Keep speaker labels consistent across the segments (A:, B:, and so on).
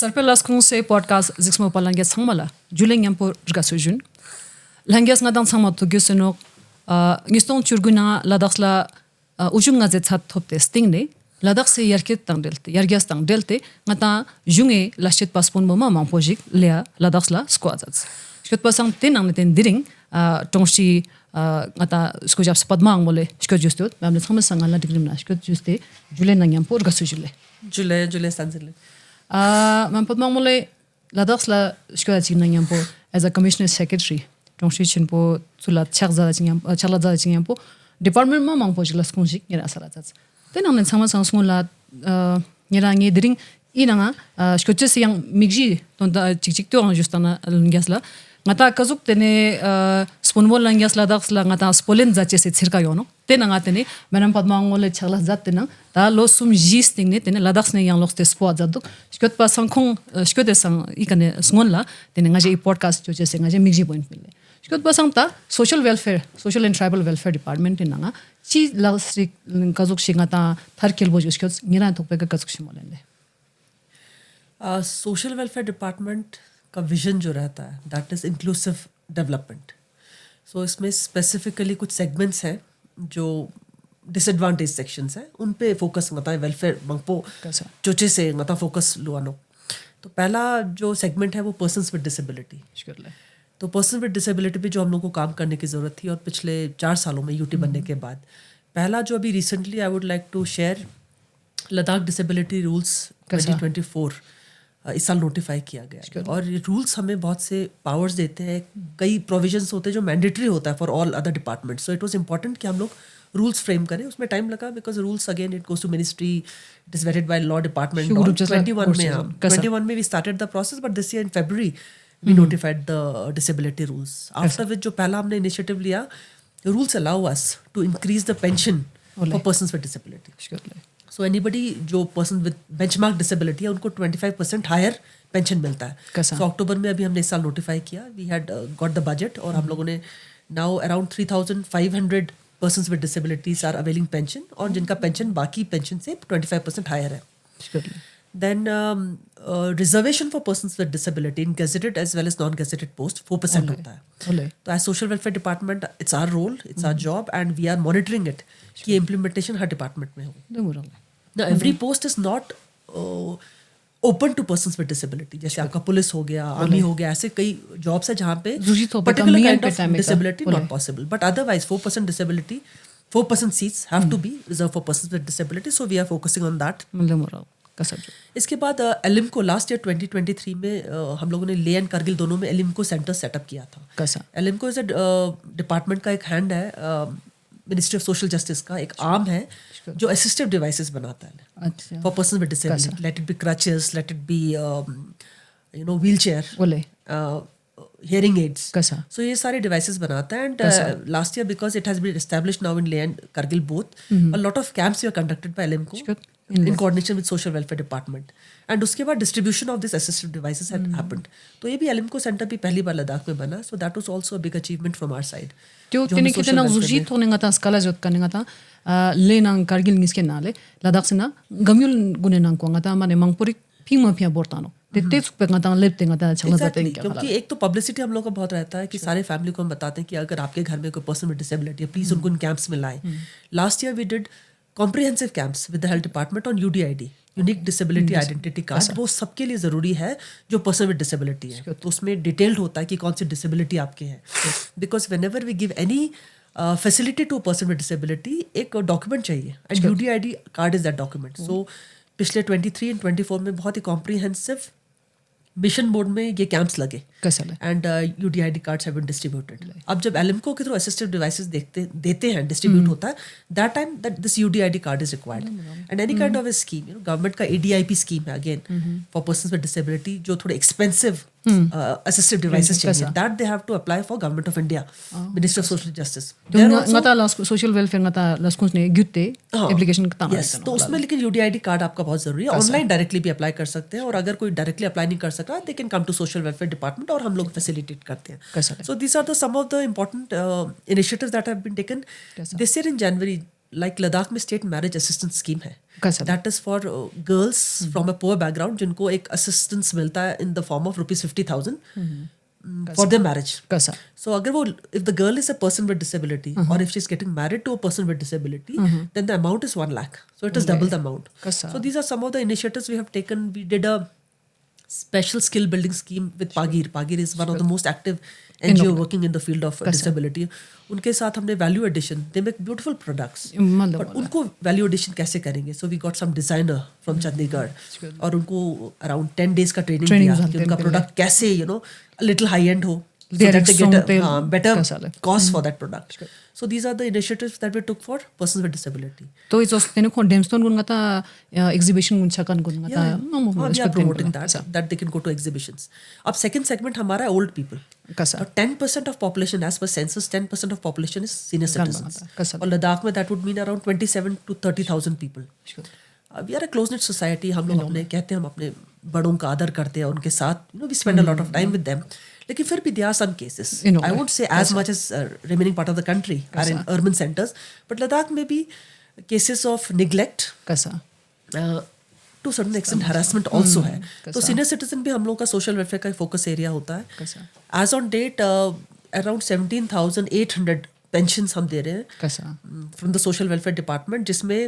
A: Sarpelas kung se podcast zixmo palangia sangmala juleng yampo rgasujun langias ngadang sangma to gysenok ngiston churguna ladaxla ujunga je chat thop testing ne ladak se yarket tang delte yargias tang delte ngata junge lashit paspon mama mampojik lea ladaxla squadzats shkot pasang tenang ten diring tongshi ngata skojap spadmang mole shkot justot mamle sangma sangala digrimna shkot juste juleng nang yampo rgasujule
B: July sanzile
A: man podmang mole ladaxla shkot ching yampo as a commissioner secretary tongshi chinpo tula chagza ching yampo department ma mangpo jila skungji ngira asalatats tenang nen sama sang sngula ngira ngi dring inanga shkoches yang migji tonda chikchik to ang justana ngasla ngata kazuk tene sponwol langasla daxla ngata spolen zache se cirka yono tenanga tene manam padmangole chagla zat tenang ta losum jisting ne tene ladax ne yang loste spot zaduk shkot pa sangkhong shkote sang ikane sngonla tene ngaje i podcast choche se ngaje migji point mille shkot pa sangta social and tribal welfare department inanga chi lasrik kazuk shingata tharkel boj shkot ngira thokpe ka kazuk shimolende
B: social welfare department का vision जो रहता है that is inclusive development so इसमें specifically कुछ segments हैं जो disadvantage sections हैं उन पे फोकस होता है वेलफेयर मंगपो चोचे से होता फोकस लुआनो तो पहला जो सेगमेंट है वो पर्सन्स विद डिसेबिलिटी तो पर्सन विद डिसेबिलिटी पे जो हम लोग को काम करने की ज़रूरत थी और पिछले 4 सालों में यूटी बनने के बाद पहला जो अभी recently I would like to share Ladakh disability rules 2024 इस साल नोटिफाई किया गया और ये रूल्स हमें बहुत से पावर्स देते हैं कई प्रोविजंस होते हैं जो मैंडेटरी होता है for all other departments so it was important कि हम लोग रूल्स फ्रेम करें उसमें टाइम लगा because rules again it goes to ministry it is vetted by law department 21 में we started the process but this year in February we notified the disability rules after which जो पहला हमने initiative लिया rules allow us to increase the pension for persons with disability so anybody जो person with benchmark disability है उनको 25% higher pension मिलता है सो अक्टूबर में अभी हमने इस साल नोटिफाई किया we had got the budget और हम लोगों ने now around 3,500 persons with disabilities are availing pension और जिनका पेंशन बाकी पेंशन से 25% हायर है then reservation for persons with disability in gazetted as well as non-gazetted post 4% होता है तो as social welfare department it's our role it's our job and we are monitoring it कि implementation हर department में हो now every post is not open to persons with disability जैसे आपका police हो गया आर्मी हो गया ऐसे कई जॉब्स है जहाँ पे particular kind of disability not possible but otherwise 4% disability 4% seats have to be reserved for persons with disability so we are focusing on that इसके बाद एलिम्को लास्ट ईयर 2023 में हम लोगों ने ले एंड कारगिल दोनों में एलिम्को सेंटर सेटअप किया था एलिम्को इज डिपार्टमेंट का एक हैंड है मिनिस्ट्री ऑफ सोशल जस्टिस का एक आर्म है जो असिस्टिव डिवाइसेस बनाता है for person with disability let it be crutches let it be wheel chair hearing aids so ये सारे devices बनाता है and last year because it has been established now in Leh and Kargil both a lot of camps were conducted by LMCO in coordination with social welfare department and उसके बाद distribution of these assistive devices had happened तो ये भी LMCO center भी पहली बार लद्दाख में बना so that was also a big achievement from our side
A: जो तिने कितना जुजी तो नहीं था स्काला जोत करने था ले नंग Kargil निस्के नाले लद्दाख से ना गम्युल गुने नंग को अंगता माने मंगपुरी फिंग माफिया बोर्तानो
B: क्योंकि एक तो पब्लिसिटी हम लोग का बहुत रहता है कि सारे फैमिली को हम बताते हैं कि अगर आपके घर में कोई पर्सन विद डिसेबिलिटी है प्लीज उनको इन कैंप्स में लाएं last year we did comprehensive camps with the health department on UDID unique disability identity card वो सबके लिए ज़रूरी है जो पर्सन विद डिसेबिलिटी है तो उसमें डिटेल्ड होता है कि कौन सी डिसेबिलिटी आपके है because whenever we give any facility to person with disability एक डॉक्यूमेंट चाहिए and UDID card is that document so पिछले 23 एंड 24 में बहुत ही कॉम्प्रिहेंसिव मिशन बोर्ड में ये कैंप्स लगे and UDID cards have been distributed अब जब एलिम्को के थ्रू असिस्टिव डिवाइसेस देते हैं डिस्ट्रीब्यूट होता है that time that this UDID card is required and any kind of A scheme government का ADIP स्कीम है again for persons with disability जो थोड़े एक्सपेंसिव assistive devices चाहिए that they have to apply for government of India Ministry of Social Justice
A: ngata social welfare ngata laskons ne gyutte application ka
B: yes तो उसमें लेकिन UDID card आपका बहुत जरूरी है ऑनलाइन डायरेक्टली भी अप्लाई कर सकते हैं और अगर कोई डायरेक्टली अप्लाई नहीं कर सका they can come to social welfare department और हम लोग फैसिलिटेट करते हैं so these are the some of the important initiatives that have been taken this year in January like Ladakh में स्टेट मैरिज असिस्टेंस स्कीम है.
A: कैसा?
B: That is for girls from a poor background जिनको एक assistance मिलता है in the form of ₹50,000 for their marriage.
A: कैसा?
B: So अगर वो if the girl is a person with disability or if she's getting married to a person with disability, then the amount is 1 lakh. So it is double the amount.
A: कैसा?
B: So these are some of the initiatives we have taken. We did a special skill building scheme with Pagir. Pagir is one of the most active NGO working in the field of disability. उनके साथ हमने value addition. They make beautiful products. But उनको value addition कैसे करेंगे? So we got some designer from Chandigarh और उनको around 10 days का training दिया कि उनका product कैसे a little high end हो. So that they get a better cost for that product. So these are the initiatives that we took for persons with disability.
A: तो इस तेने को डेमस्टोन गुन गता एग्जीबिशन गुन छकन गुन गता
B: we are promoting that they can go to exhibitions. अब second segment हमारा old people.
A: कैसा?
B: 10% of population as per census, 10% of population is senior citizens. और लद्दाख में that would mean around 27 to 30,000 people. We are a close knit society. हम लोग अपने कहते हैं हम अपने बड़ों का आदर करते हैं उनके साथ. We spend a lot of time with them. लेकिन फिर भी there are some cases. I won't say as much as remaining part of the country are in urban centers, but Ladakh में भी cases of neglect.
A: कैसा?
B: To a certain extent harassment also है. तो senior citizen भी हम लोग का social welfare का focus area होता है.
A: कैसा?
B: As on date, around 17,800 pensions हम दे रहे हैं.
A: कैसा?
B: From the social welfare department, जिसमें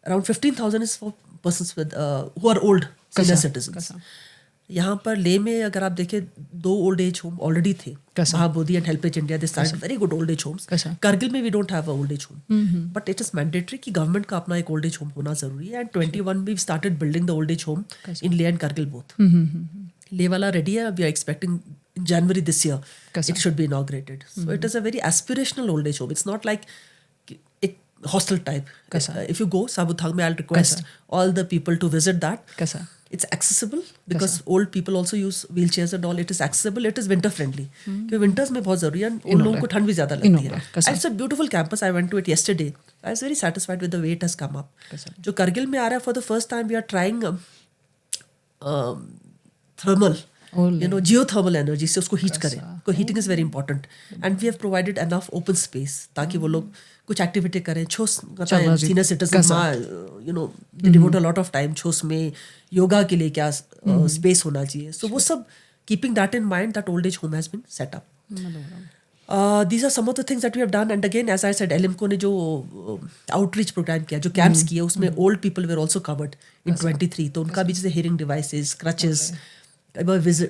B: around 15,000 is for persons with who are old senior citizens. यहाँ पर ले में अगर आप देखें 2 old age home already थे. Mahabodhi and Helpage India, they started very good old age homes. Kargil में we don't have a old age home. But it is mandatory कि government का अपना एक old age home होना जरूरी है. And 21 we started building the old age home in Leh and Kargil both. ले वाला ready है. We are expecting in January this year it should be inaugurated. So it is a very aspirational old age home. It's not like एक hostel type. If you go Sabuthang में, I'll request all the people to visit that.
A: कैसा?
B: It's accessible because old people also use wheelchairs and all. It is accessible. It is winter friendly. क्योंकि winters में बहुत जरूरी है. उन लोगों को ठंड भी ज़्यादा लगती है. It's a beautiful campus. I went to it yesterday. I was very satisfied with the way it has come up. जो करगिल में आ रहा है, for the first time we are trying thermal. Geothermal energy से उसको heat करें. Because heating is very important. And we have provided enough open space ताकि वो लोग कुछ एक्टिविटी करें. छोस senior citizen they devote a lot of time छोस में योगा के लिए क्या स्पेस होना चाहिए. So वो सब keeping that in mind, that old age home has been set up. These are some of the things that we have done. And again, as I said, LMCO ने जो outreach program किया, जो camps किए, उसमें old people were also covered in 23. तो उनका भी जैसे hearing devices, crutches,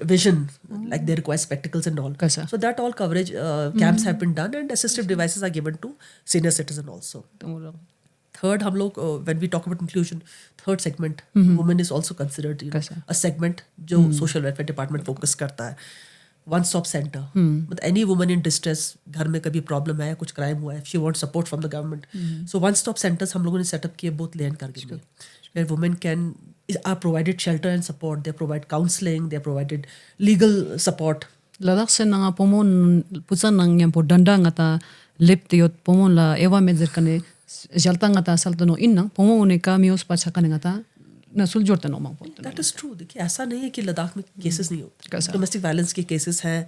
B: vision, like they require spectacles and all. So that all coverage camps have been done and assistive devices are given to senior citizen also. Third, हम लोग when we talk about inclusion, third segment, women is also considered a segment जो social welfare department focus करता है. One stop center. But any woman in distress, घर में कभी problem है, कुछ crime हुआ है, if she wants support from the government. So one stop centers हम लोगों ने set up किए both Leh and Kargil में, where women are provided shelter and support. They provide counseling. They are provided legal support.
A: Ladakh se nanga pomon pusan nang yam po danda ngata lip tiot pomon la ewa mezer kane jalta ngata saltano inna pomon ne ka mios pacha kane ngata ना सुलझोते no मांग पोते.
B: That is true. देखिए ऐसा नहीं है कि लद्दाख में cases नहीं होते. Domestic violence के केसेस हैं.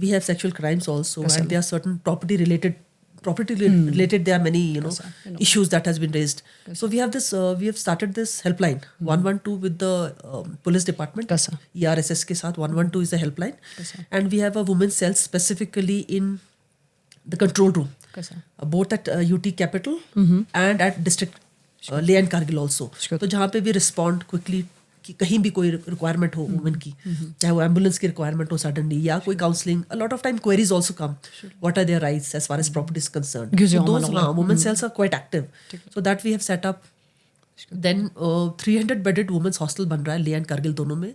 B: We have sexual crimes also, and there are certain property related there are many issues that has been raised. So we have this we have started this helpline 112 with the police department. ERSS के साथ 112 is the helpline, and we have a women's cell specifically in the control room, both at UT capital and at district Leh and Kargil also. तो जहाँ पे भी respond quickly कि कहीं भी कोई requirement हो women की, चाहे वो ambulance की requirement हो suddenly या कोई counseling. A lot of time queries also come. What are their rights as far as property is concerned? So those women cells are quite active. So that we have set up. Then 300 bedded women's hostel बन रहा है Leh and Kargil दोनों में.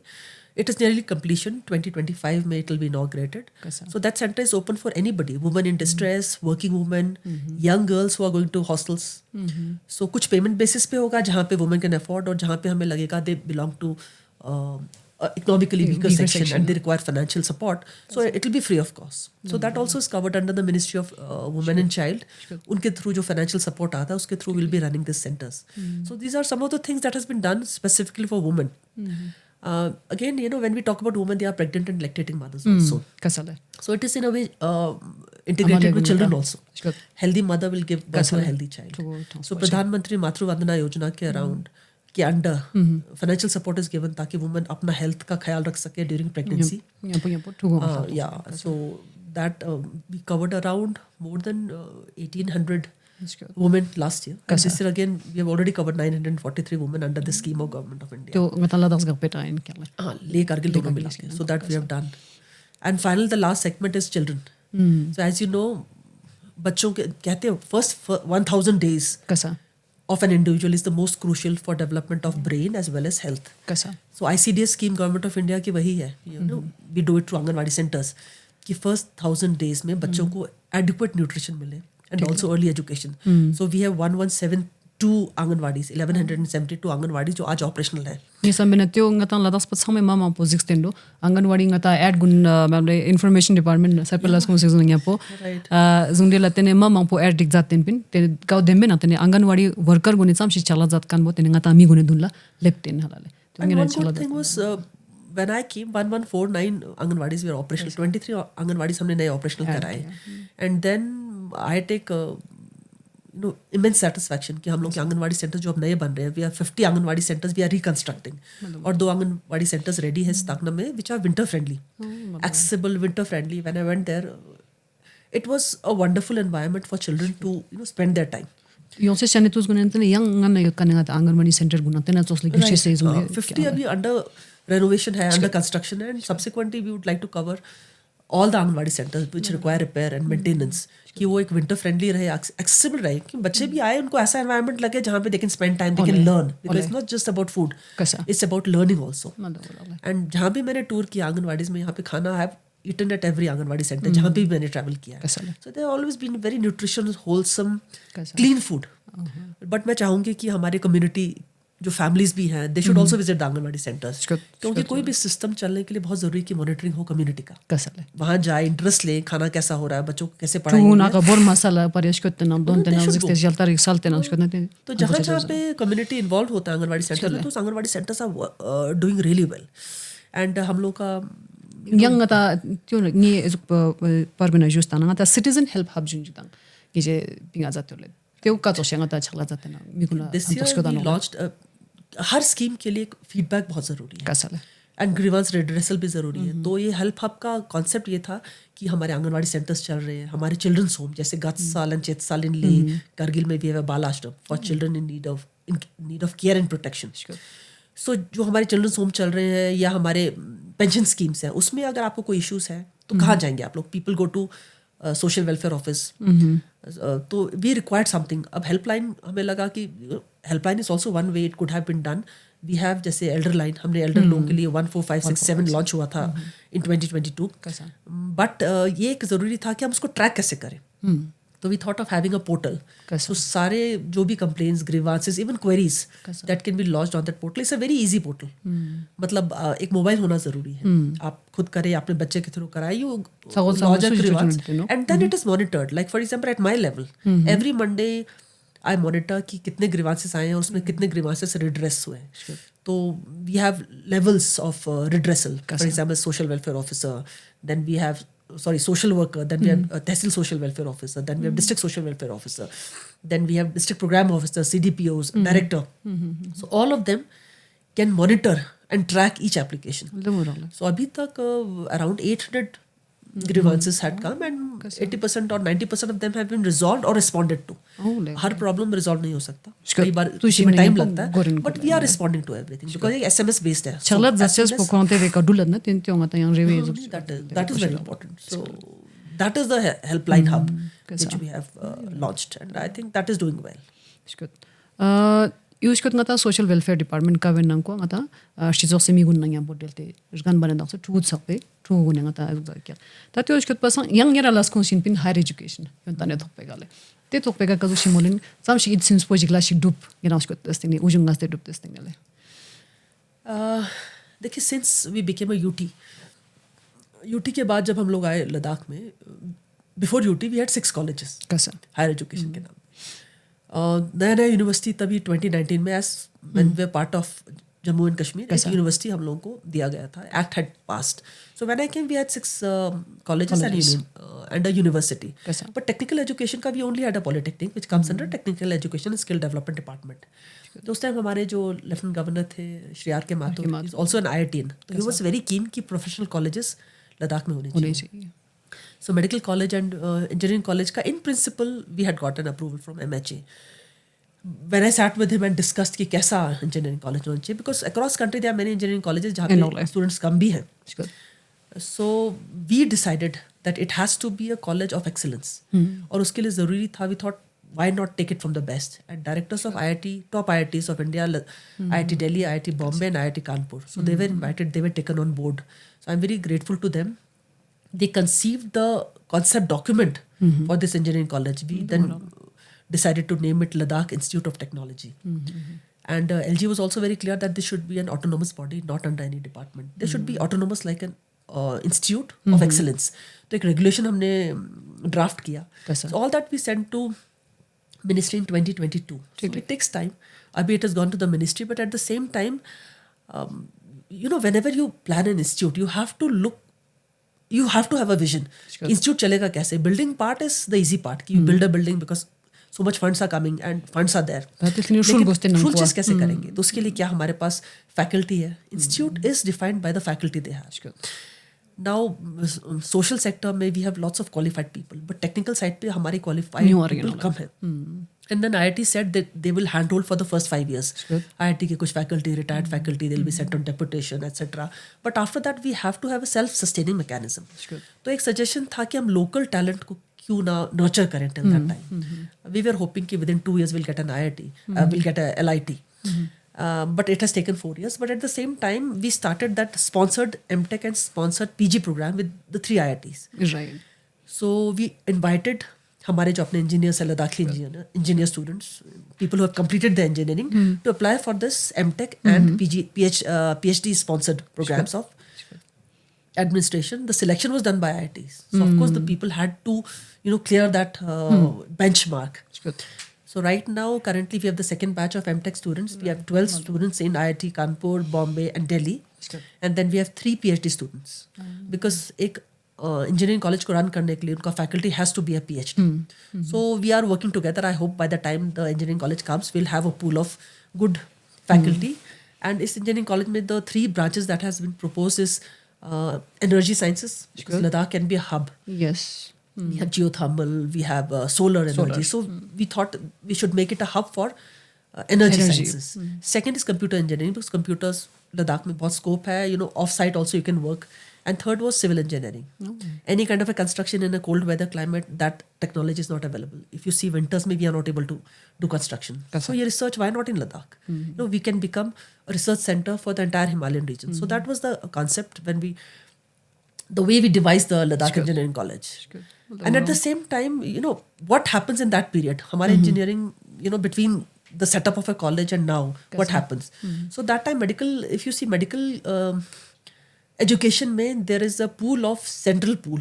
B: It is nearly completion. 2025 में it will be inaugurated. So that center is open for anybody. Women in distress, working women, young girls who are going to hostels. So कुछ payment basis पे होगा जहाँ पे women can afford और जहाँ पे हमें लगेगा they belong to economically weaker section and they require financial support. So it will be free of cost. So that also is covered under the Ministry of Women and Child. उनके through जो financial support आता है उसके through will be running these centers. So these are some of the things that has been done specifically for women. Again, when we talk about women, they are pregnant and lactating mothers also.
A: Kasale.
B: So it is in a way integrated with children also.
A: Sure.
B: Healthy mother will give birth to a healthy child. So Pradhan Mantri Matru Vandana Yojana के around के under financial support is given ताकि women अपना health का ख्याल रख सके during pregnancy. Yeah, so that we covered around more than 1,800 women last year. And this year again, we have already covered 943 women under the scheme of Government of India.
A: तो मतलब लदाख का बेटा इन क्या
B: हाँ, ले कारगिल दोनों मिला के. So that we have done. And final, the last segment is children. So as you know, बच्चों के कहते हैं first 1,000 days
A: कैसा
B: of an individual is the most crucial for development of brain as well as health.
A: कैसा
B: So ICDS scheme Government of India की वही है. We do it through anganwadi centers कि first 1,000 days में बच्चों को adequate nutrition मिले and also early education. So we have 1172 anganwadis 1172 anganwadi जो आज ऑपरेशनल है.
A: ये सब मैंने त्यो ngata ladas pat samai mama po extendo anganwadi ngata ad gun mable information department sarpelas ko season nya po zungde latene mama po ad dik jaten pin te gaw dembe na tene anganwadi worker guni sam shi chala jat kan bo tene ngata mi gune dunla lepten halale.
B: And one good thing was when I came 1149 anganwadis were operational. 23 anganwadis हमने नए operational कराए. And then I take immense satisfaction कि हम लोग के anganwadi centres जो अब नए बन रहे हैं, we are 50 anganwadi centres we are reconstructing. और 2 आंगनवाड़ी सेंटर्स रेडी है स्ताकना में which are winter friendly, accessible, winter friendly. When I went there, it was a wonderful environment for children to spend their time.
A: Yung se chane tus gunen tene yang ngana kananga anganwadi center gunan tene tos like she says
B: 50 अभी under renovation है, under construction है, and subsequently we would like to cover all the anganwadi centres which require repair and maintenance कि वो एक winter friendly रहे, accessible रहे कि बच्चे भी आए उनको ऐसा एनवायरनमेंट लगे जहाँ पे they can spend time, they can learn, because it's not just about food, it's about learning also. And जहाँ भी मैंने टूर किया आंगनवाड़ीज में, यहाँ पे खाना है eaten at every anganwadi centre जहाँ पे भी मैंने ट्रैवल किया है. So they always been very nutritional, wholesome, clean food. But मैं चाहूँगी कि हमारे कम्युनिटी जो फैमिलीज भी हैं, they should also visit the anganwadi centres, क्योंकि कोई भी सिस्टम चलने के लिए बहुत जरूरी कि मॉनिटरिंग हो कम्युनिटी का. वहाँ जाए, इंटरेस्ट ले, खाना कैसा हो रहा है, बच्चों को कैसे पढ़ाएंगे. तो जहाँ जहाँ पे कम्युनिटी इन्वॉल्व होता है आंगनवाड़ी सेंटर में, तो उस anganwadi centres are doing really well. And हम लोग का
A: yang ngata tyo ni parmena justa ngata citizen help hub jun jitang ki je pinga zatole tyo ka to ngata chhala jate na mikuna
B: this year we launched her scheme के लिए feedback बहुत ज़रूरी है.
A: कैसा
B: and grievance redressal भी ज़रूरी है. तो ये हेल्प हब का कॉन्सेप्ट ये था कि हमारे आंगनवाड़ी सेंटर्स चल रहे हैं, हमारे चिल्ड्रंस होम जैसे गत्साल एंड चेतसाल इन ले, करगिल में भी है Bal Ashram for children in need of care and protection. So जो हमारे चिल्ड्रंस होम चल रहे हैं या हमारे पेंशन स्कीम्स हैं, उसमें अगर आपको कोई इश्यूज है तो कहाँ जाएंगे आप लोग? People go to social welfare office. तो वी रिक्वायर्ड समथिंग. अब हेल्पलाइन हमें लगा कि helpline is also one way it could have been done. We have जैसे एल्डर लाइन, हमने एल्डर लोगों के लिए 14567 लॉन्च हुआ था इन 2022. बट ये एक ज़रूरी था कि हम उसको ट्रैक कैसे करें. तो we thought of having a portal. So सारे जो भी complaints, grievances, even queries that can be launched on that portal. It's a very easy portal. मतलब एक मोबाइल होना जरूरी है. आप खुद करें, अपने बच्चे के थ्रू कराए, you launch a grievance and then it is monitored. Like for example at my level every Monday I monitor कि कितने ग्रीवांसेस आए हैं और उसमें कितने ग्रीवांसेस रिड्रेस हुए हैं. तो we have levels of redressal. For example social welfare officer, then we have social worker, then we have tehsil social welfare officer, then we have district social welfare officer, then we have district program officer, CDPOs, director. So all of them can monitor and track each application. So abhi tak around 800 grievances had come and 80% or 90% of them have been resolved or responded to. Her problem resolve नहीं हो सकता, कई बार उसमें time लगता है, but we are responding to everything because ये SMS based है.
A: चलत जस्टिस को कौन ते का डुलत ना तीन त्यों आता यहाँ रेवे
B: that is very important. So that is the helpline hub which we have launched and I think that is doing well.
A: Use करत ngata social welfare department ka wen nang ko ngata shizo semi gun nang bo delte gan ban dang so truth sakpe tru gun ngata azuk kya ta use करत pasang yang yara las kon sin pin higher education yon tane thokpe gale te thokpe ga kazu shimolin sam shi it since project la shi dup yana skot testing ni ujung ngas te dup testing gale.
B: देखिए since we became a UT के बाद जब हम लोग आए लद्दाख में, before UT we had 6 colleges higher education के नाम. नया नया यूनिवर्सिटी तभी 2019 में as when we are part of Jammu and Kashmir एक यूनिवर्सिटी हम लोगों को दिया गया था. Act had passed. So when I came, we had 6 colleges and a university. But technical education का we only had a polytechnic, which comes under technical education and skill development department. तो उस time हमारे जो lieutenant governor थे Shri are के Mathur, is also an IITian. तो he was very keen कि professional colleges Ladakh में होने चाहिए. So medical college and engineering college का in principle we had gotten approval from MHA. When I sat with him and discussed कि कैसा engineering college होना चाहिए, because across country there are many engineering colleges जहाँ पे students कम भी हैं. So we decided that it has to be a college of excellence. और उसके लिए ज़रूरी था, we thought why not take it from the best? And directors of IIT, top IITs of India, IIT Delhi, IIT Bombay and IIT Kanpur. So they were invited, they were taken on board. So I'm very grateful to them. They conceived the concept document for this engineering college. We then decided to name it Ladakh Institute of Technology. And LG was also very clear that this should be an autonomous body, not under any department. They should be autonomous like an institute of excellence. तो एक regulation हमने draft किया. So all that we sent to ministry in 2022. So it takes time. Abhi it has gone to the ministry, but at the same time, whenever you plan an institute, you have to have a vision. Institute chalega kaise? Building part is the easy part. You build a building because so much funds are coming and funds are there. Full चीज कैसे करेंगे? तो उसके लिए क्या हमारे पास faculty है? Institute is defined by the faculty they have. Now, social sector में we have lots of qualified people, but technical side पे हमारे qualified people कम है. And then IIT said that they will handhold for the first 5 years. IIT के कुछ faculty, retired faculty, they'll be sent on deputation, etc. But after that, we have to have a self-sustaining mechanism. तो एक suggestion था कि हम local talent को क्यों ना nurture करें till that time. We were hoping कि within 2 years we'll get an IIT, we'll get a LIT. But it has taken 4 years. But at the same time, we started that sponsored MTech and sponsored PG program with the 3 IITs.
A: Right.
B: So we invited हमारे जो अपने engineers हैं, Ladakhi engineer students, people who have completed the engineering, to apply for this MTech and PhD sponsored programs of administration. The selection was done by IITs. So of course the people had to, clear that benchmark. So right now, currently we have the second batch of MTech students. We have 12 students in IIT Kanpur, Bombay and Delhi. And then we have 3 PhD students. Because एक engineering college को run करने के लिए उनका faculty has to be a PhD. So we are working together. I hope by the time the engineering college comes, we'll have a pool of good faculty. And this engineering college में the 3 branches that has been proposed is energy sciences. Because Ladakh can be a hub.
A: Yes.
B: We have geothermal, we have solar energy. So we thought we should make it a hub for energy sciences. Second is computer engineering, because computers Ladakh में बहुत scope है. Off-site also you can work. And third was civil engineering. Any kind of a construction in a cold weather climate, that technology is not available. If you see winters, maybe we are not able to do construction. So your research, why not in Ladakh? We can become a research center for the entire Himalayan region. So that was the concept when the way we devised the Ladakh Engineering College. And at the same time, what happens in that period? Hamare engineering, between the setup of a college and now, what happens? So that time if you see medical education mein, there is a pool of central pool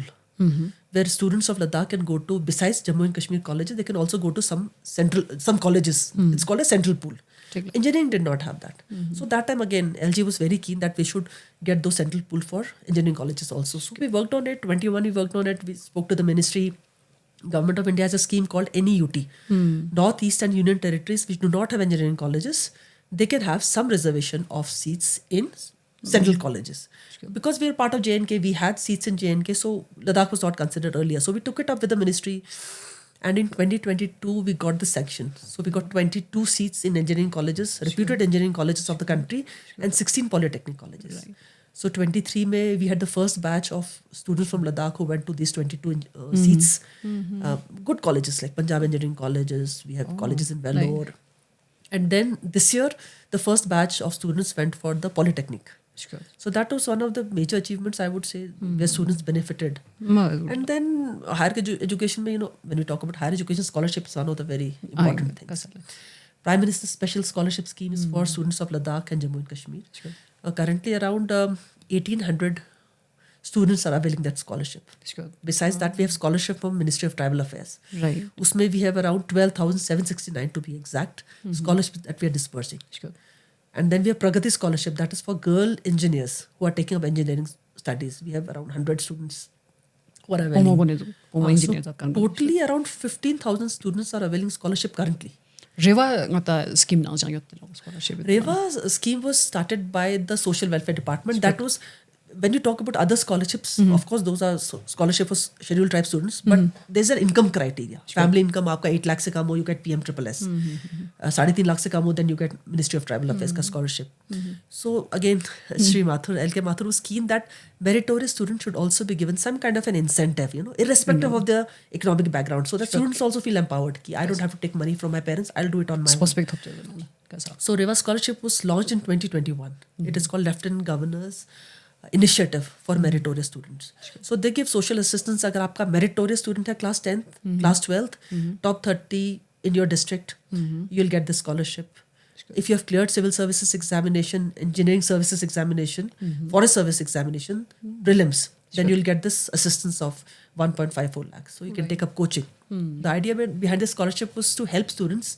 B: where students of Ladakh can go to, besides Jammu and Kashmir colleges, they can also go to some colleges. It's called a central pool. Engineering did not have that. So that time again, LG was very keen that we should get those central pool for engineering colleges also. So we worked on it, 21 we worked on it, we spoke to the ministry. Government of India has a scheme called NEUT. Northeast and Union Territories which do not have engineering colleges, they can have some reservation of seats in central colleges. Because we are part of JNK, we had seats in JNK, so Ladakh was not considered earlier. So we took it up with the ministry. And in 2022, we got the sanction. So we got 22 seats in engineering colleges, reputed engineering colleges of the country, and 16 polytechnic colleges. So 23 May, we had the first batch of students from Ladakh who went to these 22 seats. Good colleges like Punjab Engineering Colleges, we have colleges in Vellore. Right. And then this year, the first batch of students went for the polytechnic. So that was one of the major achievements, I would say, where students benefited. And then higher education, when we talk about higher education, scholarship is one of the very important things. Prime Minister's Special Scholarship Scheme is for students of Ladakh and Jammu and Kashmir. Currently around 1,800 students are availing that scholarship. Besides that, we have scholarship from Ministry of Tribal Affairs.
A: Right.
B: Usme we have around 12,769 to be exact scholarships that we are dispersing. And then we have Pragati Scholarship, that is for girl engineers who are taking up engineering studies. We have around 100 students who are availing. So totally around 15,000 students are availing scholarship currently.
A: Reva ngata scheme na jang yotte lo scholarship.
B: Reva's scheme was started by the Social Welfare Department. That was, when you talk about other scholarships, of course those are scholarship for scheduled tribe students, but there's an income criteria. Family income आपका 8 लाख से कम हो, you get PMSSS. 3.5 lakh से कम हो, then you get Ministry of Tribal Affairs का scholarship. So again, Sri Mathur, L.K. Mathur was keen that meritorious students should also be given some kind of an incentive, irrespective of their economic background, so that students also feel empowered. Ki I don't have to take money from my parents, I'll do it on my own. So Reva Scholarship was launched in 2021. It is called Lieutenant Governor's initiative for meritorious students. So they give social assistance. अगर आपका meritorious student है class 10th, class 12th, top 30 in your district, you'll get the scholarship. If you have cleared civil services examination, engineering services examination, forest service examination, prelims, then you'll get this assistance of 1.54 lakhs. So you can take up coaching. The idea behind this scholarship was to help students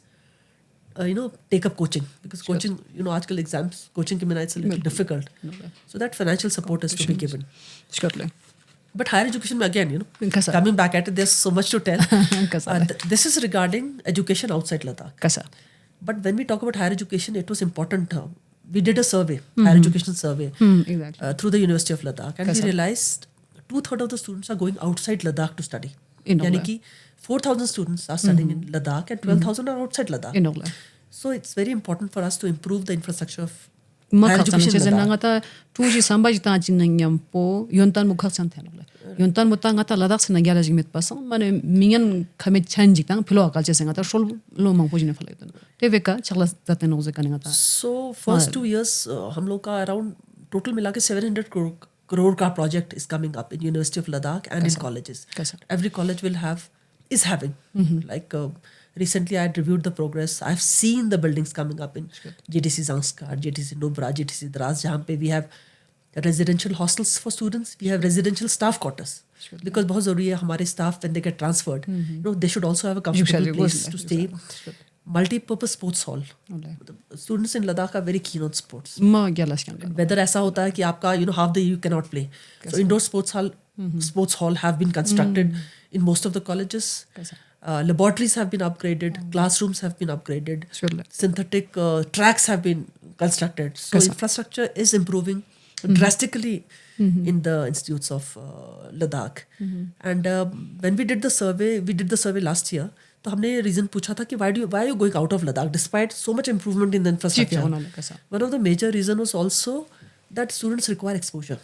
B: take up coaching, because coaching, आजकल exams coaching के बिना it's a little difficult. So that financial support is to be given. But higher education में again, coming back at it, there's so much to tell. This is regarding education outside Ladakh. But when we talk about higher education, it was important. We did a survey, higher education survey, through the University of Ladakh, and we realized 2/3 of the students are going outside Ladakh to study. यानी कि 4,000 students are studying in Ladakh and 12,000 are outside Ladakh. So it's very important for us to improve the infrastructure of higher education in Ladakh.
A: Tuji sambaji ta jinang po yontan mukhak chan thanole. Yontan muta ngata Ladakh sna gyala jimit pasang mane mingan khamit chanji tang philo akal chese ngata shol lo mangpo jine phalai tan. Teveka chagla taten noze kaningata.
B: So first 2 years हम लोग का around total मिला के 700 crore का project is coming up in University of Ladakh and in colleges. Every college is having. Like recently I had reviewed the progress. I've seen the buildings coming up in JTC Zanskar, JTC Nubra, JTC Dras, jahan pe we have residential hostels for students. We have residential staff quarters. Because बहुत ज़रूरी है हमारे staff, when they get transferred, they should also have a comfortable place to stay. Multi-purpose sports hall. Students in Ladakh are very keen on sports. Whether ऐसा होता है कि आपका half the year you cannot play. So indoor sports hall have been constructed in most of the colleges. Laboratories have been upgraded. Classrooms have been upgraded. Synthetic tracks have been constructed. So infrastructure is improving drastically in the institutes of Ladakh. And when we did the survey last year, तो हमने reason पूछा था कि why are you going out of Ladakh despite so much improvement in the infrastructure? One of the major reason was also that students require exposure.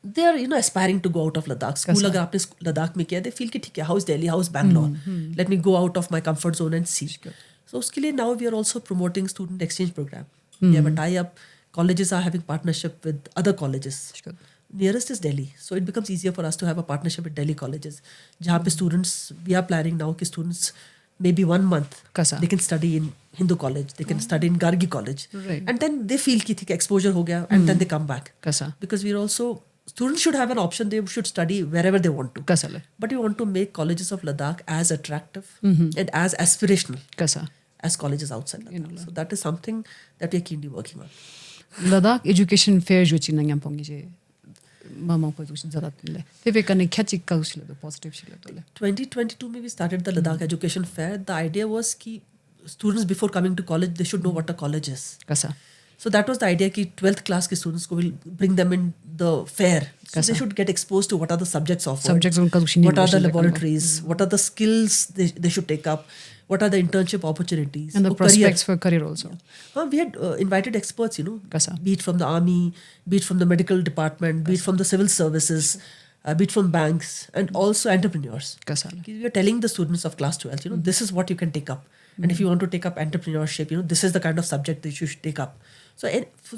B: They are aspiring to go out of Ladakh. School अगर आपने Ladakh में किया, they feel कि ठीक है, how is Delhi, how is Bangalore? Let me go out of my comfort zone and see. So उसके लिए now we are also promoting student exchange program. We have a tie-up. Colleges are having partnership with other colleges. Nearest is Delhi, so it becomes easier for us to have a partnership with Delhi colleges. जहाँ पे students, we are planning now कि students maybe 1 month they can study in Hindu college, they can study in Gargi college, and then they feel कि ठीक है exposure हो गया, and then they come back. Because we are also, students should have an option, they should study wherever they want to. But we want to make colleges of Ladakh as attractive and as aspirational as colleges outside Ladakh. So that is something that we are keenly working on.
A: Ladakh education fair jo chin nang pongi je mama po jo jada tile teve kane khachi ka usile to positive shile tole
B: 2022 mein we started the Ladakh education fair. The idea was ki students before coming to college they should know what a college is. So that was the idea ki 12th class ke students ko will bring them in the fair, so they should get exposed to what are the subjects offered, what are the laboratories, what are the skills they should take up, what are the internship opportunities
A: and the prospects for career also.
B: We had invited experts, be it from the army, be it from the medical department, be it from the civil services, be it from banks, and also entrepreneurs. We are telling the students of class 12, this is what you can take up. And if you want to take up entrepreneurship, this is the kind of subject that you should take up. So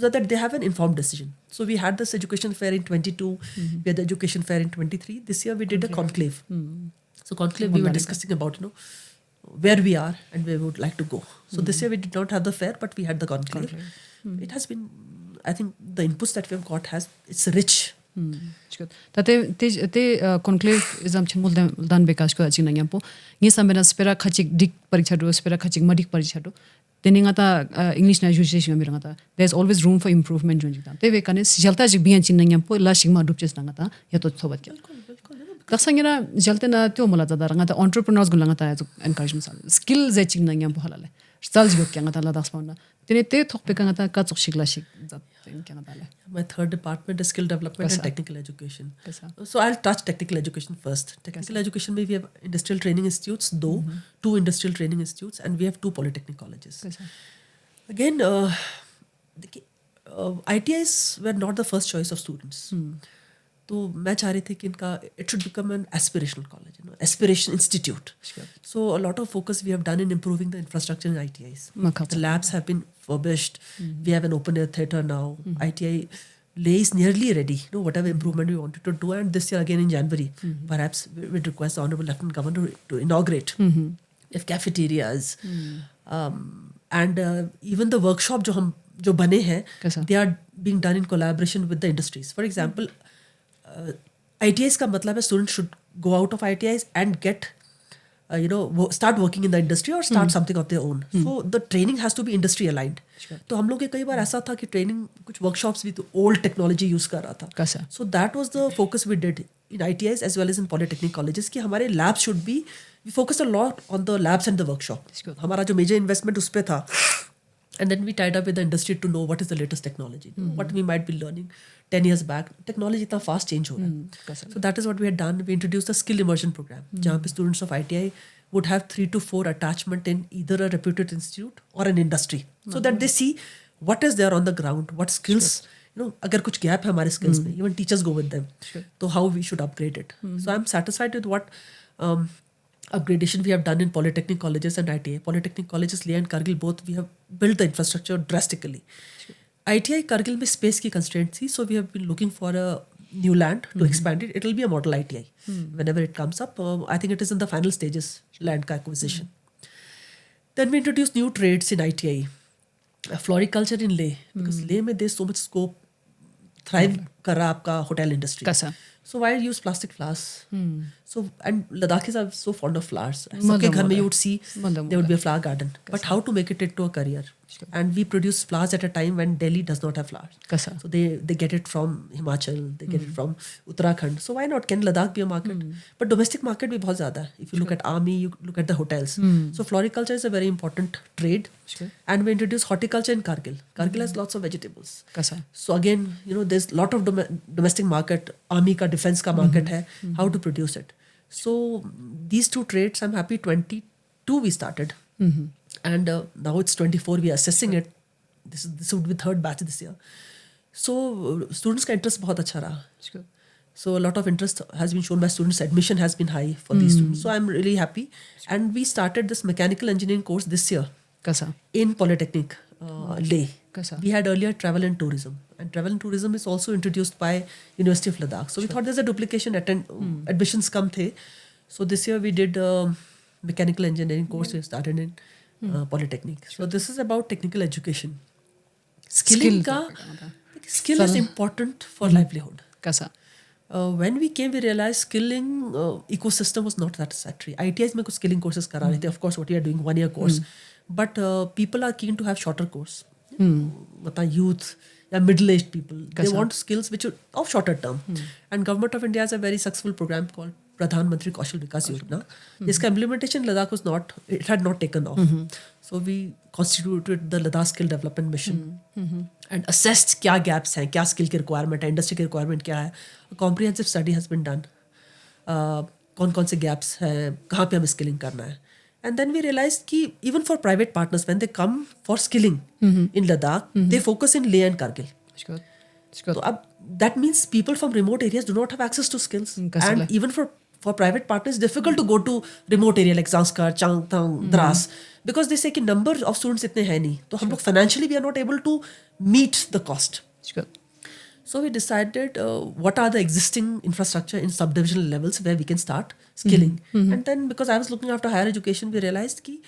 B: that they have an informed decision. So we had this education fair in 22, we had the education fair in 23. This year we did a conclave. So conclave we were discussing about, where we are and where we would like to go. So this year we did not have the fair, but we had the conclave. It has been, I think the inputs that we have got it's rich.
A: Tate conclave exam chimul dan bekas ko aching nang po ngi sambena spera khachik dik pariksha do spera khachik madik pariksha do Then English na association miranga there's always room for improvement junjita. Te ve kanis jalta jig bian chin nang po la sigma dupches nangata ya to thobat kya. Taksangira jalte na tyo mola da ranga entrepreneurs gulanga ta encouragement skill zeching nang po halale. Stal jig kya ngata la das pauna. Tene te thok pe kangata ka chok sigla sig zat kya ngata.
B: My third department is skill development and technical education. So I'll touch technical education first. Technical education में we have industrial training institutes, though 2 industrial training institutes, and we have 2 polytechnic colleges. Again, ITIs were not the first choice of students. तो मैं चाह रही थी कि इनका it should become an aspirational college, aspiration institute. So a lot of focus we have done in improving the infrastructure in ITIs. The labs have been furbished. We have an open air theatre now. ITI Leh is nearly ready. Whatever improvement we wanted to do, and this year again in January, perhaps we would request the Honorable Lieutenant Governor to inaugurate. If cafeterias and even the workshop जो बने हैं, they are being done in collaboration with the industries. For example, ITIs का मतलब है students should go out of ITIs and get start working in the industry or start something of their own. So the training has to be industry aligned. तो हम लोग के कई बार ऐसा था कि ट्रेनिंग कुछ वर्कशॉप्स भी तो ओल्ड टेक्नोलॉजी यूज कर रहा था. So that was the focus we did in ITIs as well as in polytechnic colleges कि हमारे labs should be, we focused a lot on the labs and the workshop. हमारा जो major investment उस पे था. And then we tied up with the industry to know what is the latest technology, what we might be learning 10 years back. Technology इतना fast change हो रहा है. So that is what we had done. We introduced a skill immersion program, जहाँ पे students of ITI would have 3 to 4 attachment in either a reputed institute or an industry, so that they see what is there on the ground, what skills, अगर कुछ gap है हमारे skills में, even teachers go with them. So how we should upgrade it. So I'm satisfied with what upgradation we have done in polytechnic colleges and ITI. Polytechnic colleges, Leh and Kargil, both we have built the infrastructure drastically. ITI Kargil में space की constraint थी, so we have been looking for a new land to expand it. It will be a model ITI whenever it comes up. I think it is in the final stages, land ka acquisition. Then we introduced new trades in ITI. Floriculture in Leh, because Leh में there's so much scope. Thrive कर रहा आपका hotel industry. So why use plastic flowers? So and Ladakhis are so fond of flowers. सबके घर में you would see there would be a flower garden. But how to make it into a career? And we produce flowers at a time when Delhi does not have flowers. So they get it from Himachal, they get it from Uttarakhand. So why not? Can Ladakh be a market? But domestic market भी बहुत ज़्यादा है. If you look at army, you look at the hotels. So floriculture is a very important trade. And we introduced horticulture in Kargil. Kargil has lots of vegetables. So again, there's a lot of domestic market. Army का defense का market है. How to produce it? So these 2 trades, I'm happy. 22 we started. And now it's 24. We are assessing it. This would be 3rd batch this year. So students का interest बहुत अच्छा रहा. So a lot of interest has been shown by students. Admission has been high for these students. So I'm really happy. And we started this mechanical engineering course this year in Polytechnic Leh. We had earlier travel and tourism. And travel and tourism is also introduced by University of Ladakh. So we thought there's a duplication. Admissions come the. So this year we did mechanical engineering course. We started in Polytechnic. So this is about technical education. Skill is important for livelihood. When we came, we realized skilling ecosystem was not satisfactory. ITIs में कुछ skilling courses करा रहे थे. Of course, what we are doing 1 year course. But people are keen to have shorter course. Youth, middle-aged people. They want skills which are of shorter term. And Government of India has a very successful program called Pradhan Mantri Kaushal Vikas Yojana. Its implementation in Ladakh had not taken off. So we constituted the Ladakh Skill Development Mission and assessed क्या gaps हैं, क्या skill की requirement है, industry की requirement क्या है. A comprehensive study has been done. कौन-कौन से gaps हैं, कहाँ पे हमें skilling करना है. And then we realized कि even for private partners, when they come for skilling in Ladakh, they focus in Leh and Kargil. So that means people from remote areas do not have access to skills. And even for private partners, it's difficult to go to remote area like Zanskar, Changthang, Dras, because they say कि number of students इतने हैं नहीं. तो हम लोग financially we are not able to meet the cost. So we decided what are the existing infrastructure in subdivisional levels where we can start skilling. And then because I was looking after higher education, we realized कि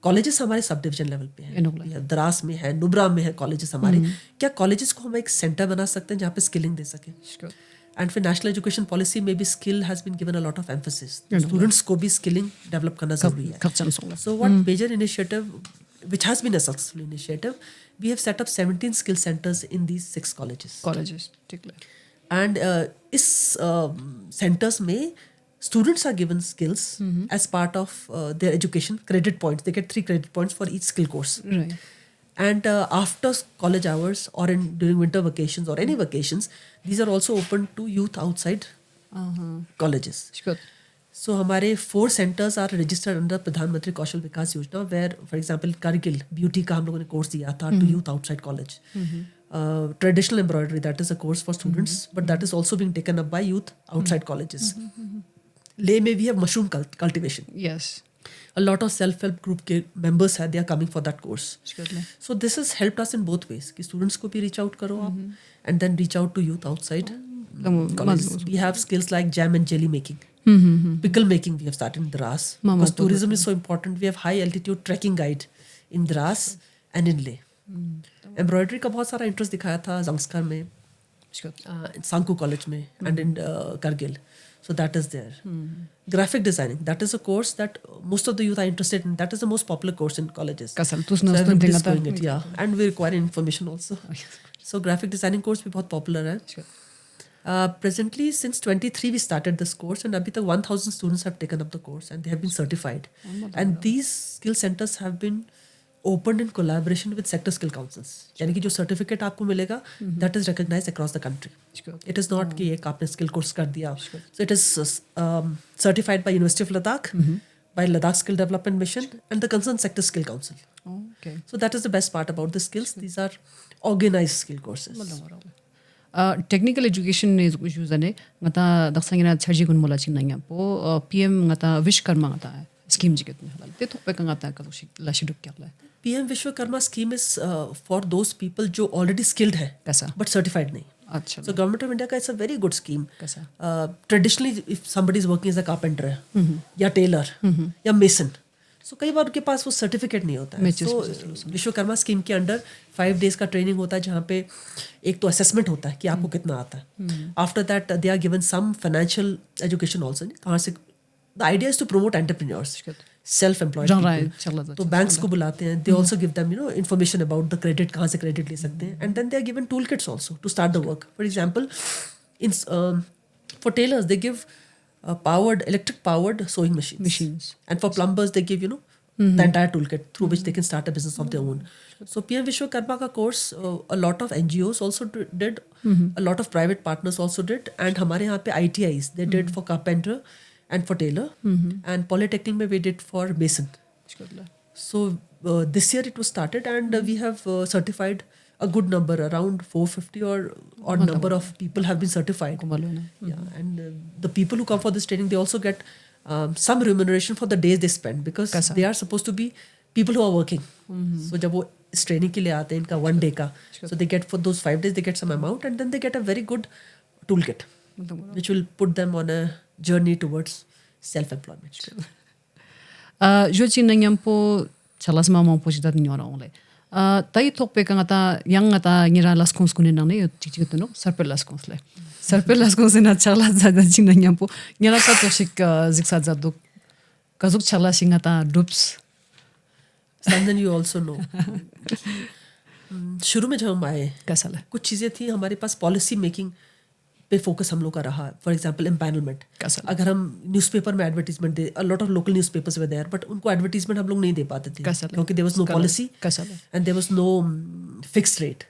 B: colleges हमारे subdivision level पे हैं. द्रास में है, नुब्रा में है colleges हमारे. क्या colleges को हम एक center बना सकते हैं जहाँ पे skilling दे सकें? And for national education policy, maybe skill has been given a lot of emphasis. Students को भी skilling develop करना जरूरी है. So what major initiative which has been a successful initiative, we have set up 17 skill centers in these 6 colleges.
A: Colleges ठीक है
B: And इस centers में students are given skills as part of their education, credit points. They get 3 credit points for each skill course.
A: Right
B: And after college hours or during winter vacations or any vacations, these are also open to youth outside colleges.
A: Sure
B: So हमारे 4 centers are registered under प्रधानमंत्री कौशल विकास योजना, where for example Kargil beauty का हम लोगों ने course दिया था to youth outside college. Traditional embroidery, that is a course for students, but that is also being taken up by youth outside colleges. Leh में we have mushroom cultivation.
A: Yes
B: A lot of self-help group के members हैं, they are coming for that course.
A: Sure
B: So this has helped us in both ways कि students को भी reach out करो आप and then reach out to youth outside colleges. We have skills like jam and jelly making. Pickle making we have started in Dras. Because tourism is so important. We have high altitude trekking guide in Dras and in Leh. Embroidery का बहुत सारा interest दिखाया था Zanskar में, in Sanku College में and in Kargil. So that is there. Graphic designing, that is a course that most of the youth are interested in. That is the most popular course in colleges.
A: कसम
B: So
A: तुसने उसने
B: everybody is
A: देखा
B: doing it, yeah. And we require information also. So graphic designing course भी बहुत popular है. Presently, since 23 we started this course and अभी तक 1,000 students have taken up the course and they have been certified. And these skill centers have been opened in collaboration with sector skill councils. यानी कि जो certificate आपको मिलेगा, that is recognized across the country. It is not कि एक आपने skill course कर दिया. So it is certified by University of Ladakh, by Ladakh Skill Development Mission and the concerned sector skill council.
A: Okay
B: So that is the best part about the skills. These are organized skill courses.
A: technical education ne usane ngata daksangina charji gun mola chinna po pm ngata vishkarma ngata scheme jiget ne halal te thokpe ngata ka la shiduk kyala
B: PM Vishwakarma scheme is for those people जो already skilled है
A: कैसा
B: but certified नहीं.
A: अच्छा
B: So government of India का it's a very good scheme.
A: कैसा
B: Traditionally if somebody is working as a carpenter या tailor या mason, so कई बार उनके पास वो सर्टिफिकेट नहीं होता है. So विश्वकर्मा स्कीम के अंडर 5 days का ट्रेनिंग होता है जहाँ पे एक तो असेसमेंट होता है कि आपको कितना आता है. After that they are given some financial education also. कहाँ से the idea is to promote entrepreneurs, self employed. तो बैंक्स को बुलाते हैं, they also give them information about the credit, कहाँ से क्रेडिट ले सकते हैं. And then they are given tool kits also to start the work. For example in for tailors they give electric powered sewing machines. And for plumbers they give the entire toolkit through which they can start a business of their own. So PM Vishwakarma ka course a lot of NGOs also did, a lot of private partners also did, and हमारे यहाँ पे ITIs they did for carpenter and for tailor, and polytechnic में we did for mason. So this year it was started and we have certified a good number, around 450 or odd number of people have been certified. Yeah, and the people who come for this training, they also get some remuneration for the days they spend, because they are supposed to be people who are working. So जब वो इस training के लिए आते हैं इनका 1 day का, so they get for those 5 days they get some amount and then they get a very good toolkit which will put them on a journey towards self-employment.
A: jo chin nang po chalas ma mo po jida ni ora ole tai thokpe ka ngata yang ngata ngira las kons kunin nang ne chik chik no sarpel las kons le sarpel las kons na chala za da chin nang po ngira ka to shik ziksa za do kazuk chala singata dups.
B: And then you also know शुरू में जब हम आए
A: कैसा ले
B: कुछ चीज़ें थी हमारे पास, पॉलिसी मेकिंग पे फोकस हम लोग का रहा. For example empanelment. अगर हम न्यूज़पेपर में एडवर्टीजमेंट दे, a lot of local newspapers were there, but उनको एडवर्टीजमेंट हम लोग नहीं दे पाते थे क्योंकि there was no policy and there was no fixed rate.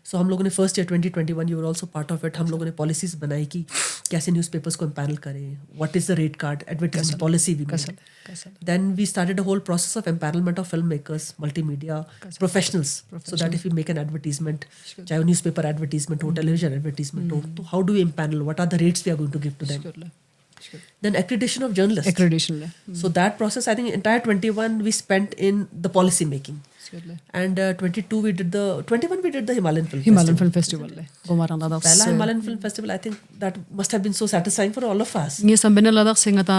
B: So हम लोगों ने first year 2021 you were also part of it, हम लोगों ने पॉलिसीज बनाई कि कैसे न्यूज़पेपर्स को एम्पैनल करें, what is the rate card, advertisement policy we made. Then we started a whole process of empanelment of filmmakers, multimedia professionals, so that if we make an advertisement, चाहे वो newspaper advertisement हो, television advertisement हो, तो how do we empanel? What are the rates we are going to give to them? Then accreditation of journalists.
A: Accreditation.
B: So that process, I think, entire 21 we spent in the policy making. And 22 we did the 21 we did the Himalayan Film Festival. Pehla Himalayan Film Festival, I think that must have been so satisfying for all of us.
A: Ngi sambene ladak singata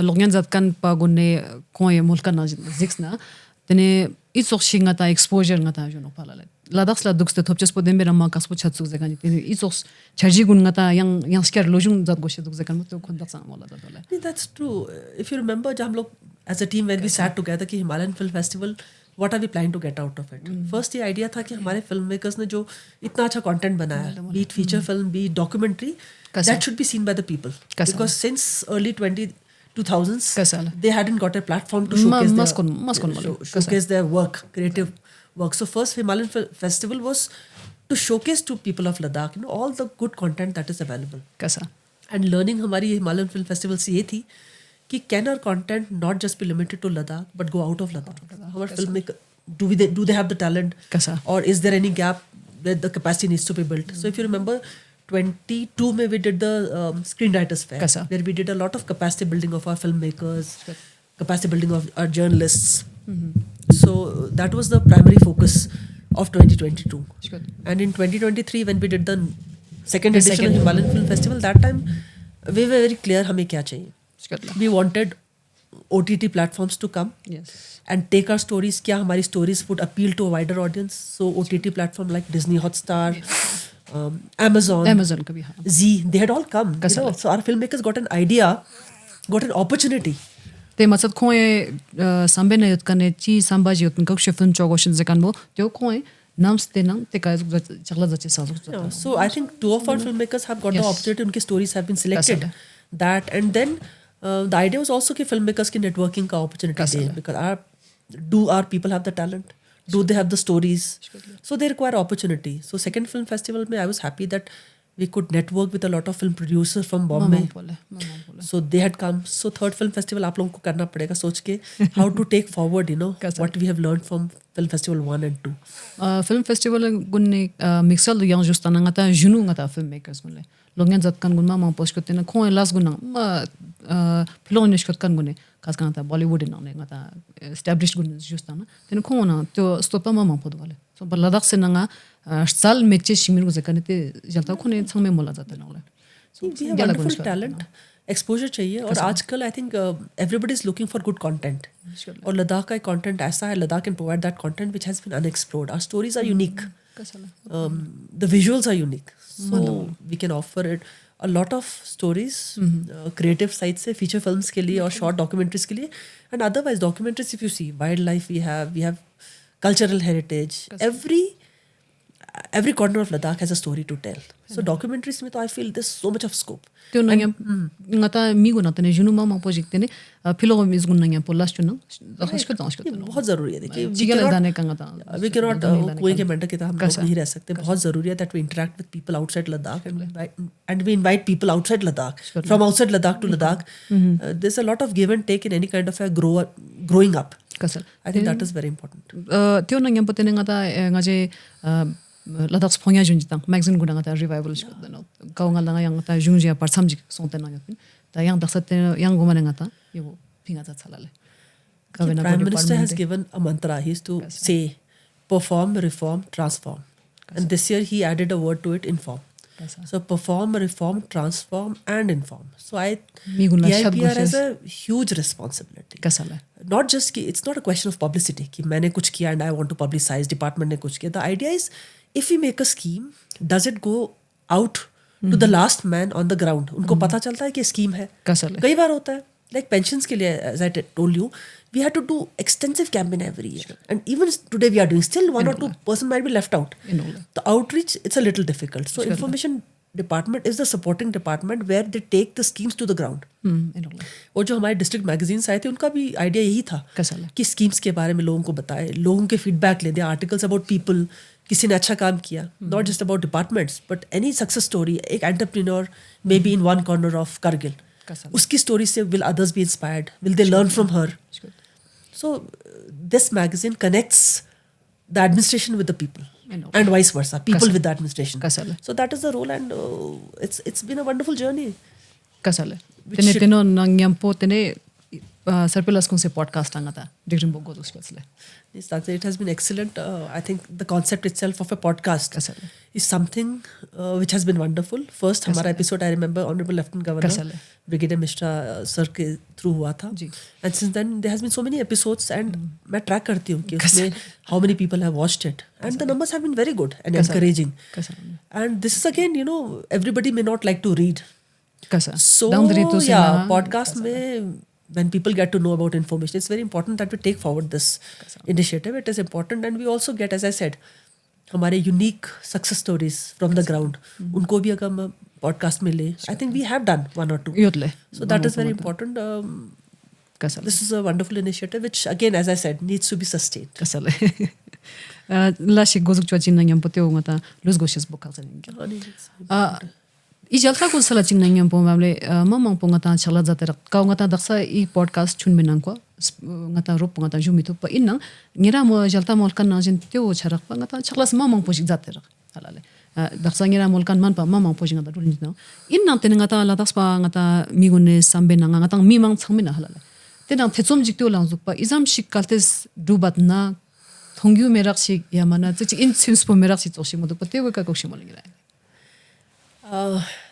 A: logyan zatkan pa gunne koye mulka na zixna tene isok singata exposure ngata jono palale ladak la dukste thopches po dembe ramma kaspo chatsuk zegani tene isok charji gun ngata yang sker lojung zat goshe duk zekan mutlo khondak sa mola dole.
B: That's true. If you remember jab hum log as a team when we sat together ki Himalayan Film Festival what are we planning to get out of it? First ये idea था कि हमारे filmmakers ने जो इतना अच्छा content बनाया, be it feature film, be it documentary, that should be seen by the people. Because since early 2000s, they hadn't got a platform to showcase their work, creative work. So first Himalayan Festival was to showcase to people of Ladakh, all the good content that is available. And learning हमारी Himalayan Film Festival से ये थी कि can our content not just be limited to Ladakh but go out of Ladakh? Our filmmaker, do they have the talent? Or is there any gap where the capacity needs to be built? So if you remember, 22 में we did the Screenwriters Fair, where we did a lot of capacity building of our filmmakers, capacity building of our journalists. So that was the primary focus of 2022. And in 2023, when we did the second edition of Himalayan Film Festival, that time we were very clear हमें क्या चाहिए. We wanted OTT platforms to come and take our stories. क्या हमारी stories would appeal to a wider audience. So OTT platform like Disney Hotstar, Amazon का भी, Z, they had all come. So our filmmakers got an idea, got an opportunity.
A: ते मतलब खोए संबे ने युतकने ची संबाजी युतन कक्ष फिल्म चौगोशन जकान बो त्यो खोए नामस्ते नंग ते का चकला जचे साजो.
B: So I think 2 of our filmmakers have got the opportunity. उनके stories have been selected. That and then the idea was also कि filmmakers की networking का opportunity they, because do our people have the talent? Do they have the stories? So they require opportunity. So second film festival में I was happy that we could network with a lot of film producers from Bombay. So they had come. So third film festival आप लोगों को करना पड़ेगा सोच के how to take forward, what we have learned from film festival 1 and 2.
A: Film festival gunne mixal yang justana ngata junu ngata filmmakers gunle. Longen zat kan gunma mang post kote na khoi las gunna plon nish kan gunne kas kan ta Bollywood na ngata established gun justana. Ten khona to stopa ma mang podwale. So Ladakh se nga साल में चे शिमिर को जकने ते जलता को ने संग में मोला जाता ना वाला.
B: We have wonderful talent, exposure चाहिए और आजकल I think everybody is looking for good content. और लद्दाख का content ऐसा है, Ladakh can provide that content which has been unexplored. Our stories are unique. The visuals are unique. So we can offer it a lot of stories, creative sites से feature films के लिए और short documentaries के लिए. And otherwise documentaries, if you see wildlife, we have cultural heritage. Every corner of Ladakh has a story to tell. So documentaries में तो I feel there's so much of scope.
A: त्यो नंगे ngata mi guna तने जुनु मा मा project ने फिलो miss गुन नंगे पोलास चुना दखश को
B: बहुत जरूरी है. देखिए
A: जिगल दाने का ngata
B: we cannot कोई के मेंटर के तरह हम लोग नहीं रह सकते. बहुत जरूरी है that we interact with people outside Ladakh and we invite people outside Ladakh, from outside Ladakh to Ladakh. There's a lot of give and take in any kind of a growing up. I think that is very important.
A: त्यो नंगे पतने ngata ngaje Ladakh sponya junjitang magazine guna ngata revival shkot no kaunga langa yang ngata junjia parsamji sonte na yapin ta yang daksate yang gomane ngata yo pinga ta chalale.
B: The Prime Minister has given a mantra. He is to say perform, reform, transform, and this year he added a word to it, inform. So perform, reform, transform and inform. So PIPR has a huge responsibility. Not just it's not a question of publicity कि मैंने कुछ किया and I want to publicize, department ने कुछ किया. The idea is if we make a scheme, does it go out to the last man on the ground? उनको पता चलता है कि scheme है. कई बार होता है like pensions के लिए, as I told you, we had to do extensive campaign every year, and even today we are doing. Still, 1 or 2 person might be left out. The outreach, it's a little difficult. So information department is the supporting department where they take the schemes to the ground. और जो हमारे district magazines आए थे उनका भी idea यही था कि स्कीम्स के बारे में लोगों को बताए, लोगों के फीडबैक लें, आर्टिकल्स अबाउट पीपल, किसी ने अच्छा काम किया, not just about departments but any success story. एक entrepreneur may be in one corner of Kargil, उसकी स्टोरी से will others be inspired, will they learn from her. So this magazine connects the administration with the people and vice versa, people with the administration. So that is the role, and it's been a wonderful journey.
A: Tene teno nangyampo tene Sarpilas kung se podcast anga ta digrim bogo dos pasle.
B: It has been excellent. I think the concept itself of a podcast is something which has been wonderful. First हमारा episode I remember Honorable Lieutenant Governor Brigadier Mishra sir के through हुआ था, and since then there has been so many episodes, and मैं track करती हूँ कि उसमें how many people have watched it, and the numbers have been very good and encouraging. And this is again, everybody may not like to read. So yeah, podcast में when people get to know about information, it's very important that we take forward this initiative. It is important, and we also get, as I said, हमारे unique success stories from the ground. उनको भी अगर हम podcast में ले, I think we have done one or two.
A: Yotle.
B: So that is very important. This is a wonderful initiative, which again, as I said, needs to be sustained.
A: Kasale. Lashi gozuk chwachin na nyam poteo ngata lose goshes bokal zaning. I jalta ko sala ching na nyam po mamle mamang po ngata chala jate rak ka ngata daksa I podcast chun benang ko ngata rop ngata jumito pa inna ngira mo jalta mol kan na jin teo charak pa ngata chalas mamang po jate rak halale. Daksa ngira mol kan man pa mamang po ngata dulin no. Inna ten ngata la daspa ngata migune sambe na ngata mimang changmina halale. Tenang tetsom jikto lang zupa izam shik kaltes dubat na Thongyu merakshi yamana च इन CIMS पर मेराक्सी चोशी मदो पते वो का कोशी मलेंगे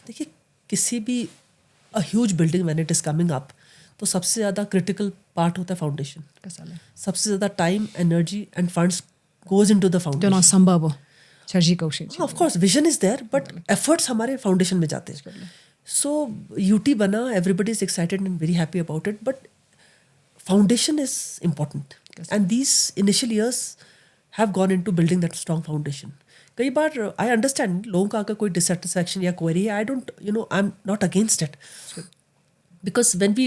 B: देखिए किसी भी a huge building when it is coming up तो सबसे ज़्यादा critical part होता है foundation. सबसे ज़्यादा time, energy and funds goes into the foundation.
A: तो ना संभावो चर्जी Koshi.
B: Of course, vision is there, but efforts हमारे foundation में जाते हैं. So UT बना, everybody is excited and very happy about it, but foundation is important. And these initial years have gone into building that strong foundation. कई बार I understand लोगों का अगर कोई dissatisfaction या query है, I don't, I'm not against it. Because when we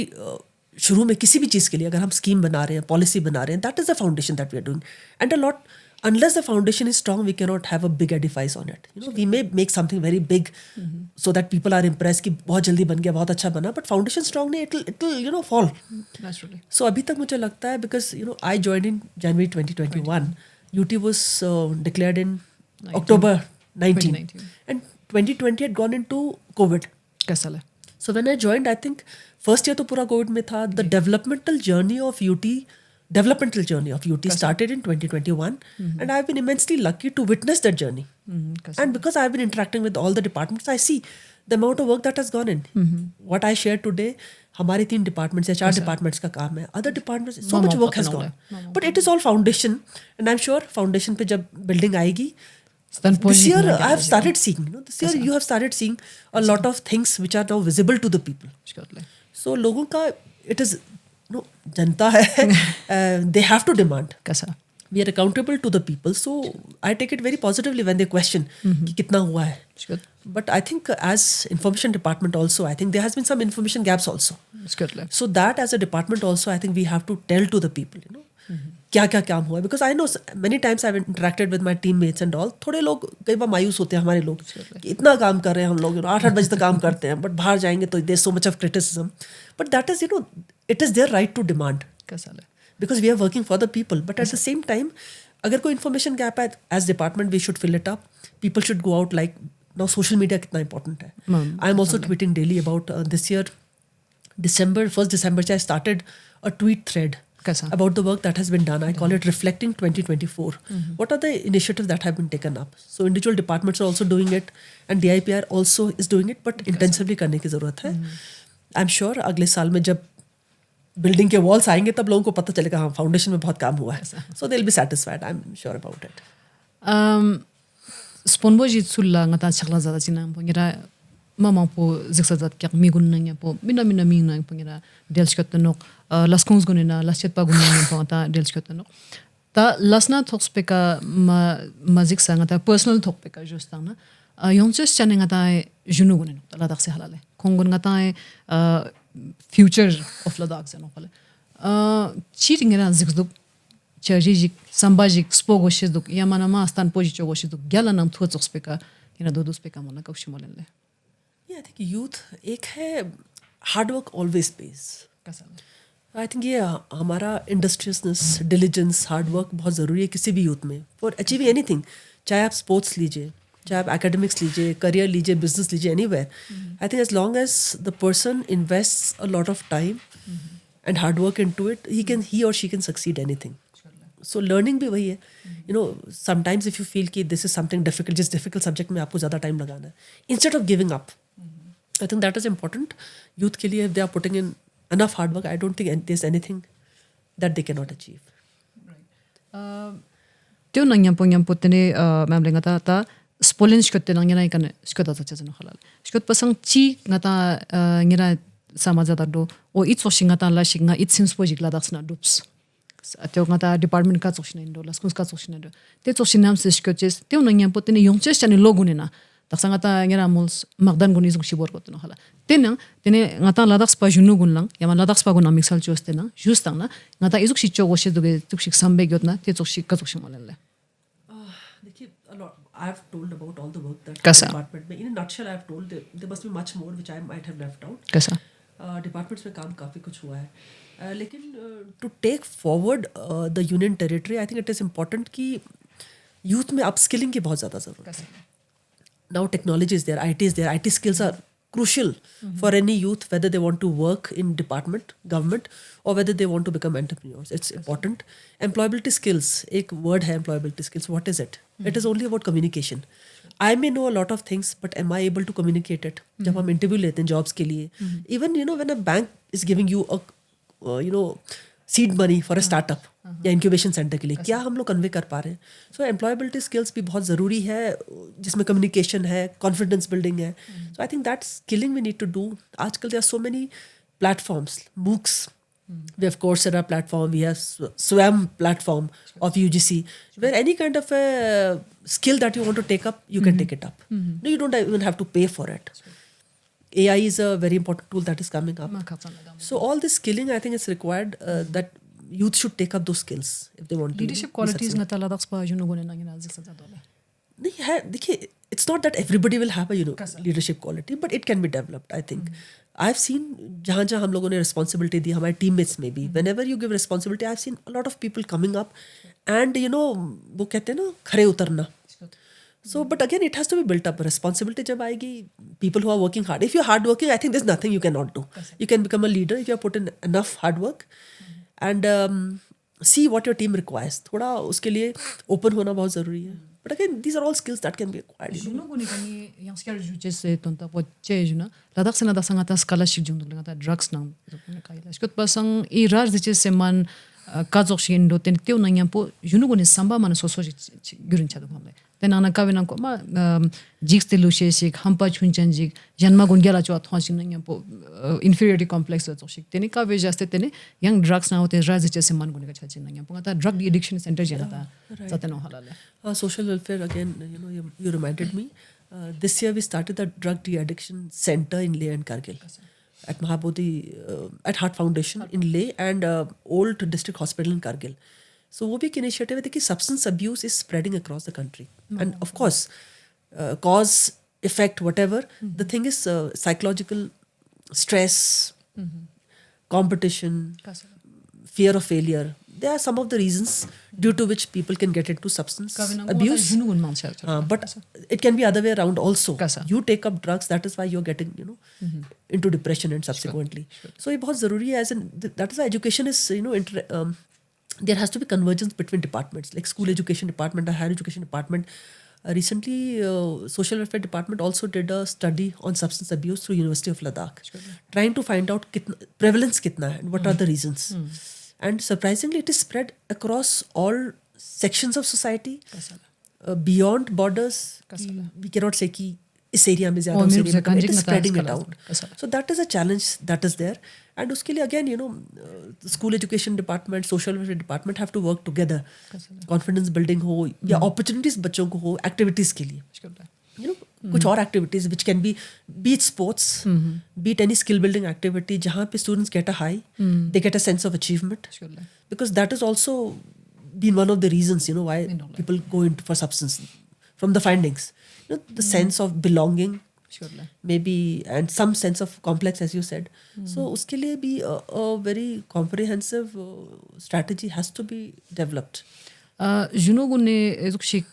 B: शुरू में किसी भी चीज़ के लिए अगर हम scheme बना रहे हैं, policy बना रहे हैं, that is the foundation that we are doing. And a lot, unless the foundation is strong, we cannot have a big edifice on it. We may make something very big so that people are impressed कि बहुत जल्दी बन गया, बहुत अच्छा बना, but foundation strong नहीं, it'll fall.
A: Naturally.
B: So अभी तक मुझे लगता है because I joined in January 2021. UT was declared in October 19. And 2020 had gone into COVID.
A: कैसा
B: So when I joined, I think first year तो पूरा COVID में था. The developmental journey of UT started in 2021, and I've been immensely lucky to witness that journey. And because I've been interacting with all the departments, I see the amount of work that has gone in. What I shared today, हमारे 3 departments या 4 departments का काम है. Other departments, so much work has gone. But it is all foundation, and I'm sure foundation पे जब building आएगी, this year I have started seeing. This year you have started seeing a lot of things which are now visible to the people. So लोगों का it is जनता है, they have to demand. We are accountable to the people, so I take it very positively when they question कि कितना हुआ है. But I think as information department also, I think there has been some information gaps also. So that as a department also, I think we have to tell to the people, क्या क्या काम हुआ है. Because I know many times I've interacted with my teammates and all. थोड़े लोग कई बार मायूस होते हैं हमारे लोग कि इतना काम कर रहे हैं हम लोग, 8-8 बजे तक काम करते हैं, but बाहर जाएंगे तो there's so much of criticism. But that is, it is their right to demand. Because we are working for the people. But at the same time, अगर कोई information gap है, as department we should fill it up. People should go out like, now social media कितना important है. I am also tweeting daily about this year, 1st December, I started a tweet thread about the work that has been done. I call it Reflecting 2024. What are the initiatives that have been taken up? So individual departments are also doing it, and DIPR also is doing it, but intensively करने की ज़रूरत है. I'm sure अगले साल में जब building के walls आएंगे तब लोगों को पता चलेगा हाँ फाउंडेशन में बहुत काम हुआ है. So they'll be satisfied. I'm sure about it.
A: Sponbo ji tsulla ngata chakla zada china po ngira mama po ziksa zat kyak migun nanya po mina ming nang po ngira delskot nok laskons gunina laschet pa gunina po ta delskot nok ta lasna talks peka ma ziksa ngata personal talk peka justang na yongches chane ngata junu gunin ta ladak se halale kongun ngata future of Ladakh se no pale cheating ngira zikduk Чаржик, самбажик, спогошидук, яманама стан позичогошидук, гяланам туцоспека, додуспека мона кавшимоленле.
B: Yeah, I think youth एक है hard work always pays. I think ये हमारा industriousness, diligence, hard work बहुत ज़रूरी है किसी भी youth में. For achieving anything, चाहे आप sports लीजिए, चाहे आप academics लीजिए, career लीजिए, business लीजिए, anywhere. I think as long as the person invests a lot of time and hard work into it, he or she can succeed anything. So learning भी वही है. Sometimes if you feel कि this is something difficult, जिस difficult subject में आपको ज़्यादा time लगाना है, instead of giving up, I think that is important. Youth के लिए if they are putting in enough hard work, I don't think there's anything that they cannot achieve.
A: Tio nyampo tene membre ngata ta spolen shkotte nang ngira ikane shkota ta chazano halal. Shkot pasang chi ngata ngira samaja da do o it so shinga ta la shinga it seems po jikla dax na dups atyo nga ta department ka tsoshina indo la schools ka tsoshina do te tsoshinam se shkoches te unang yam po tene yongches chane logune na dax nga ta ngera muls magdan gunis gu shibor ko tno hala tene nga ta ladax pa junu gun lang yama ladax pa gun amixal chos tena justang na nga ta izuk shicho go she do ge tuk shik sambe gyot na te tsoshik ka tsoshim malale
B: a lot. I've told about all the work that
A: Kasa.
B: department में in a nutshell I've told there must be much more which I might have left out.
A: kaisa
B: Departments में काम काफी कुछ हुआ है लेकिन to take forward the union territory I think it is important कि youth में upskilling की बहुत ज़्यादा ज़रूरत है. Now technology is there, IT is there, IT skills are crucial for any youth whether they want to work in department, government or whether they want to become entrepreneurs. It's important. Employability skills, एक word है employability skills. What is it? It is only about communication. I may know a lot of things, but am I able to communicate it? जब हम interview लेते हैं jobs के लिए, even when a bank is giving you a seed money for a startup या incubation center के लिए, क्या हम लोग convey कर पा रहे हैं? So employability skills भी बहुत ज़रूरी है, जिसमें communication है, confidence building है. So I think that skilling we need to do. आजकल there are so many platforms, MOOCs. We have Coursera platform, we have Swam platform of UGC, where any kind of a skill that you want to take up, you can take it up. No, you don't even have to pay for it. AI is a very important tool that is coming up. So all this skilling, I think it's required that youth should take up those skills if they want to.
A: leadership qualities nga tala dax pa junu gune na ngina ziksa dole
B: नहीं है देखिए it's not that everybody will have a leadership quality but it can be developed I think. I've seen जहाँ जहाँ हम लोगों ने responsibility दी हमारे teammates में भी whenever you give responsibility I've seen a lot of people coming up and वो कहते हैं ना खरे उतरना. So but again it has to be built up. Responsibility जब आएगी people who are working hard, if you're hard working I think there's nothing you cannot do. You can become a leader if you have put in enough hard work and see what your team requires. थोड़ा उसके लिए open होना बहुत ज़रूरी है. But again, these are all skills that can be acquired.
A: juno gune kani yang skar ju che tonta po che juna ladak sena da sanga ta scholarship jung dul ta drugs nang ka ila skot pasang I rar de che seman ka zok shin do ten teu nang yam po juno gune samba man so so gurin cha do hamle ten ana ka venang ko ma jigs te lu she sik hampa chun chan jig janma gun gela cho thwa shin nang yam po inferiority complex so shik ten ka ve jaste ten yang drugs na hote rar de che seman gune ka cha chin nang yam po ta drug addiction center jena ta sateno halale.
B: Social welfare again, you reminded me. This year we started the drug de-addiction center in Leh and Kargil at Mahabodhi, at Heart Foundation in Leh and Old District Hospital in Kargil. So वो भी एक initiative है कि substance abuse is spreading across the country. And of course, cause, effect, whatever, the thing is psychological stress, competition, fear of failure. There are some of the reasons due to which people can get into substance abuse. But it can be other way around also. You take up drugs, that is why you're getting, into depression and subsequently. So it's very important. As in, that is why education is, there has to be convergence between departments, like school education department or higher education department. Recently, social welfare department also did a study on substance abuse through University of Ladakh, trying to find out prevalence kitna hai and what are the reasons. And surprisingly, it is spread across all sections of society, beyond borders. We cannot say कि इस area में ज़्यादा, उस area में, it is spreading it out. So that is a challenge that is there. And उसके लिए again, the school education department, social welfare department have to work together. Confidence building हो या opportunities बच्चों को हो activities के लिए. कुछ और activities which can be it sports, be it any skill building activity जहाँ पे students get a high, they get a sense of achievement, because that is also been one of the reasons why people go into for substance from the findings. The sense of belonging, maybe, and some sense of complex, as you said. So उसके लिए भी a very comprehensive strategy has to be developed.
A: Juno gune edukshik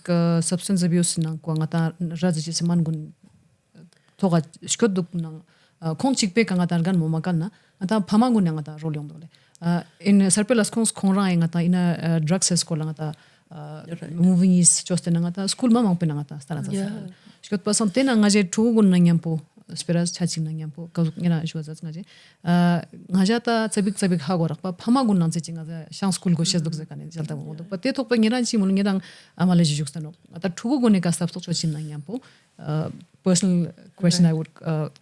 A: substance abuse nang ko ngata raji seman gun thoga skot duk nang khongchik pe kangata gan momakal na ata phama gun ngata role yong dole in sarpelas khons khonra ngata ina drugs es ko ngata movies just ngata school ma mang pe ngata stara skot pason ten ngaje thu gun nang yampo speras chaching nang yam po kazuk ngena shwa zat ngaje ngaja ta tsabik ha gorak pa phama gun nang chinga za shang school go shes dok za kane jalta mo do pa te thok pa ngena chi mul ngedang amale ji juk stano ata thugo gone ka stap tok chin nang yam po personal question I would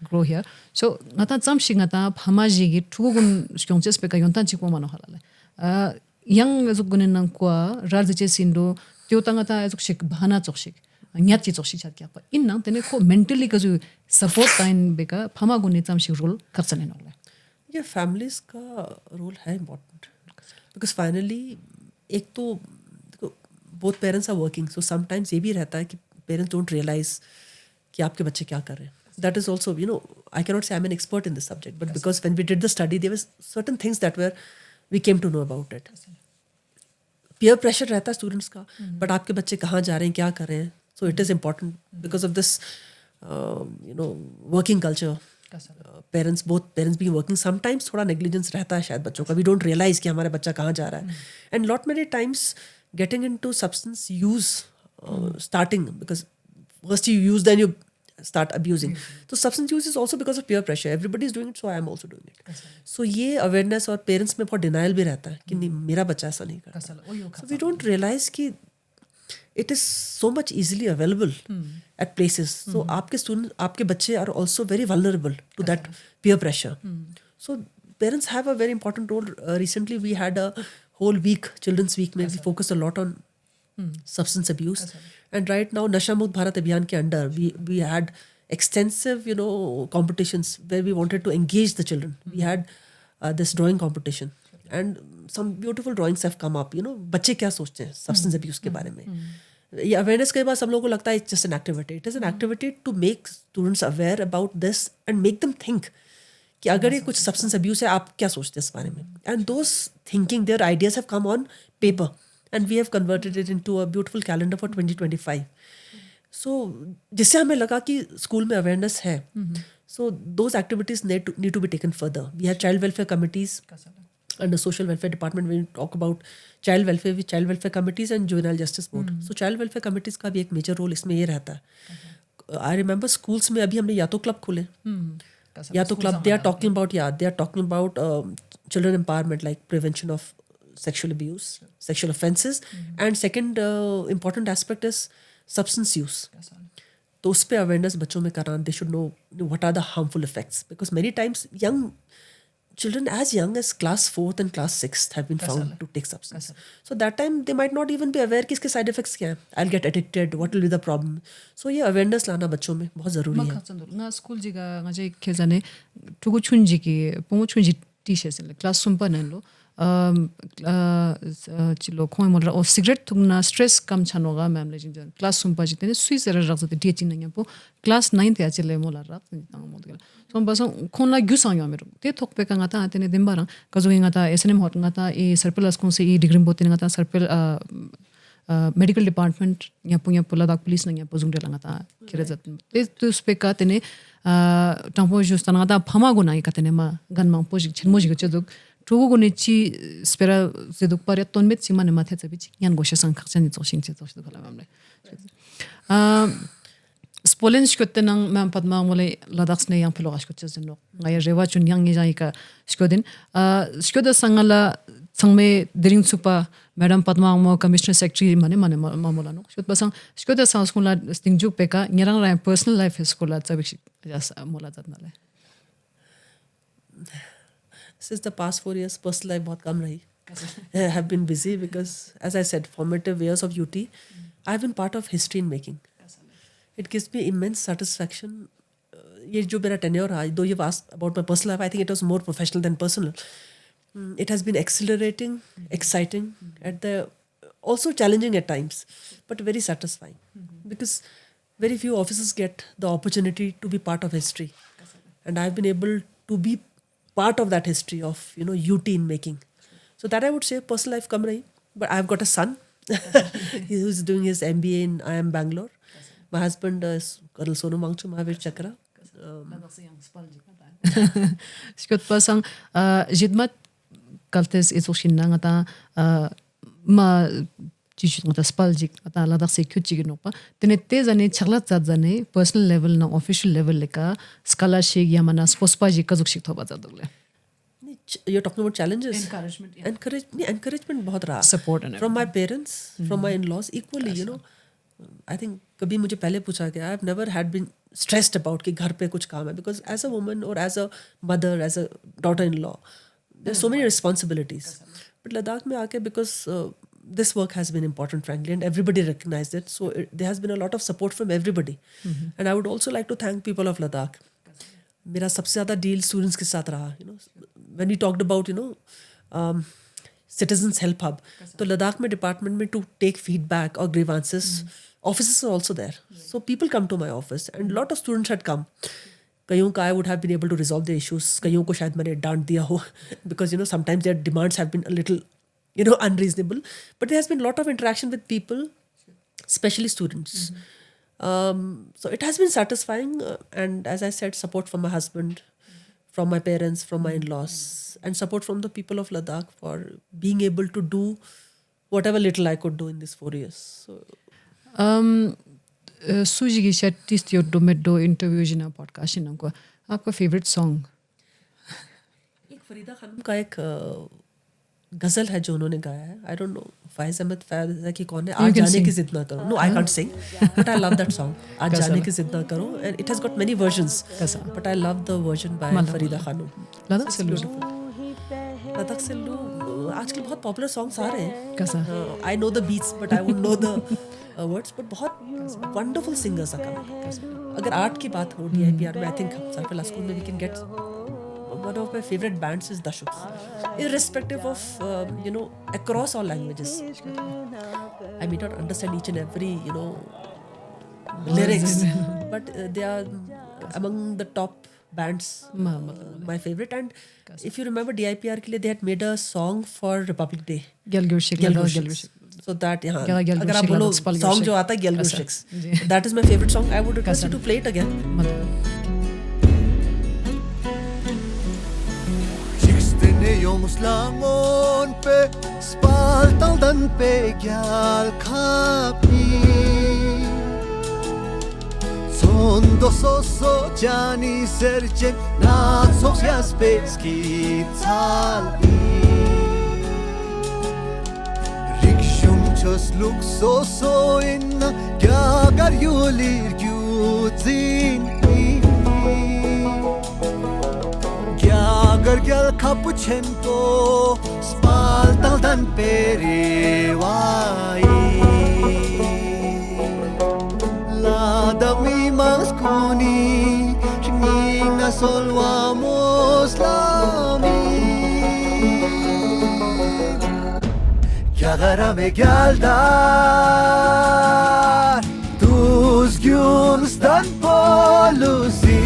A: grow here so ngata cham shi ngata phama ji gi thugo gun skyong ches pe ka yontan chi ko mano halale yang zuk gunen nang kwa ral je sindo tyo tangata zuk shik bahana chok shik nyat chi chok shik chat kya pa in nang tene ko mentally ka ju support time beka phama gun cham shik role kharchane nole
B: ये families का role है important because finally एक तो both parents are working so sometimes ये भी रहता है कि parents don't realize कि आपके बच्चे क्या कर रहे हैं. That is also, I cannot say I'm an expert in this subject, but because when we did the study, there were certain things that we came to know about it. Peer pressure रहता है students का, but आपके बच्चे कहाँ जा रहे हैं, क्या कर रहे हैं. So it is important because of this, working culture. Both parents being working, sometimes थोड़ा negligence रहता है शायद बच्चों का. We don't realize कि हमारा बच्चा कहाँ जा रहा है. And lot many times getting into substance use, starting, because first you use, then you start abusing. So substance use is also because of peer pressure. Everybody is doing it, so I am also doing it. So ये awareness और parents में बहुत denial भी रहता है कि नहीं मेरा बच्चा ऐसा नहीं करता. So we don't realize कि it is so much easily available at places. So आपके students, आपके बच्चे are also very vulnerable to that peer pressure. So parents have a very important role. Recently we had a whole week, Children's Week, where we focused a lot on substance abuse. And right now, Nasha Mukt Bharat Abhiyan ke under, we had extensive, competitions where we wanted to engage the children. We had this drawing competition. And some beautiful drawings have come up. बच्चे क्या सोचते हैं substance abuse के बारे में. ये awareness के बाद सब लोगों को लगता है it's just an activity. It is an activity to make students aware about this and make them think कि अगर ये कुछ substance abuse है, आप क्या सोचते हैं इस बारे में. And those thinking, their ideas have come on paper. And we have converted it into a beautiful calendar for 2025. So, जिससे हमें लगा कि स्कूल में awareness है. So, those activities need to be taken further. We have child welfare committees and the social welfare department. We talk about child welfare with child welfare committees and juvenile justice board. So, child welfare committees का भी एक major role इसमें ये रहता है. I remember schools में अभी हमने या तो club खोले, या तो club they are talking about children empowerment, like prevention of sexual abuse, sexual offences, and second important aspect is substance use. तो उस पे awareness बच्चों में कराना, they should know what are the harmful effects, because many times young children as young as class 4th and class 6th have been found to take substance. So that time they might not even be aware कि इसके side effects क्या हैं. I'll get addicted, what will be the problem. So ये awareness लाना बच्चों में बहुत ज़रूरी है.
A: nga school jiga nga je kezane tugu chunji ki pongo chunji t-shirt le class sumpa nan lo chilo khoi mo o cigarette thugna stress kam chano ga ma'am le jing class sumpa jitene sui sera rak de dia chin nang po class 9th ya chile mo la rak tang mo de so basang khon la gyu sang yo me te thok pe ka nga ta atene dembarang ka zo nga ta snm hot nga ta e surplus kon se e degree botin nga ta surplus medical department nya punya pula dak police nya pozung de langa ta kirezat te tu speka tene tampo just nga ta phama go nai ka tene ma gan ma pojik chenmo ji ge cheduk tugu go ne chi spera zeduk pare ton met chima ne ma the chabi yan go shasang khachani zo sing che zo shdu kala mamle spolen shkotte nang mam padma mole ladaks ne yang pelo ashkot chezno ngai rewa chun yang ni jai ka shkodin shkoda sangala sangme dering supa Madam Padma mo Commissioner Secretary mane mamola no shkot basang shkoda sang skula stingjuk peka ngerang ra personal life skula chabik jas mola jatnale.
B: Since the past 4 years, personal life बहुत कम रही. I have been busy because, as I said, formative years of UT, I have been part of history in making. It gives me immense satisfaction. ये जो मेरा tenure रहा, though you've asked about my personal life, I think it was more professional than personal. It has been exhilarating, exciting, also challenging at times, but very satisfying. Because very few officers get the opportunity to be part of history. And I've been able to be part of that history of, UT in making. So that I would say personal life kam rahi. But I've got a son who's doing his MBA in IIM Bangalore. My husband is Colonel Sonu Mangchu Mahavir Chakra.
A: Shkot pasang jidmat kaltes isoshin nga ta ma chichu ngata spaljik ata ladak se kyu chigi nokpa tene te zane chagla chat zane personal level na official level leka scholarship yamana spospa ji kazuk shik thoba jadogle
B: You're talking about challenges.
A: encouragement
B: Encouragement बहुत रहा.
A: Support and
B: from my parents, from my in-laws equally. You know, I think कभी मुझे पहले पूछा गया. I've never had been stressed about कि घर पे कुछ काम है, because as a woman or as a mother, as a daughter-in-law, there's so many responsibilities. But Ladakh में आके, because this work has been important, frankly, and everybody recognized it. So there has been a lot of support from everybody. And I would also like to thank people of Ladakh. मेरा सबसे ज़्यादा deal students के साथ रहा. You know, when we talked about, you know, Citizens Help Hub, तो लद्दाख में department में to take feedback or grievances, offices are also there. So people come to my office, and lot of students had come. कईयों का I would have been able to resolve the issues. कईयों को शायद मैंने डांट दिया हो, because you know sometimes their demands have been a little, you know, unreasonable. But there has been a lot of interaction with people, especially students. So it has been satisfying, and as I said, support from my husband, from my parents, from my in-laws, and support from the people of Ladakh for being able to do whatever little I could do in these 4 years. So,
A: Suji की शायद यो डोमेडो interview जिना podcast जिना को आपका favourite song
B: एक फरीदा खानम का एक गजल है जो उन्होंने गाया है. I don't know Faiz Ahmad Faiz की कौन है. आज जाने की जिद ना करो. No, I can't sing, but I love that song. आज जाने की जिद ना करो, and it has got many versions. But I love the version by Farida Khanam.
A: Ladakh से
B: लद्दाख से लो आजकल बहुत पॉपुलर सॉन्ग्स आ रहे हैं.
A: कैसा
B: I know the beats, but I won't know the words. But बहुत wonderful singers are coming. अगर आर्ट की बात हो DIPR में, I think सरफला स्कूल में we can get one of my favorite bands is Dashuks, irrespective of you know, across all languages. I may not understand each and every, you know, lyrics, but they are among the top bands, my favorite. And if you remember DIPR के लिए they had made a song for Republic Day, Gyalgurshik. So that यहाँ अगर आप बोलो song जो आता है Gyalgurshik, that is my favorite song. I would request you to play it again.
C: Yomos langon pe spaltaldan pe gyal kapi Sondo soso jani serchen na sosyas pe skitsalpi Rikshum chos luk soso inna gyagar yulir gyudzin Agar gyal kapuchen ko spaltal dan perewai Ladami maskuni Shinga solwamos lami Kyagara me gyaldar Tuz gyums dan polusi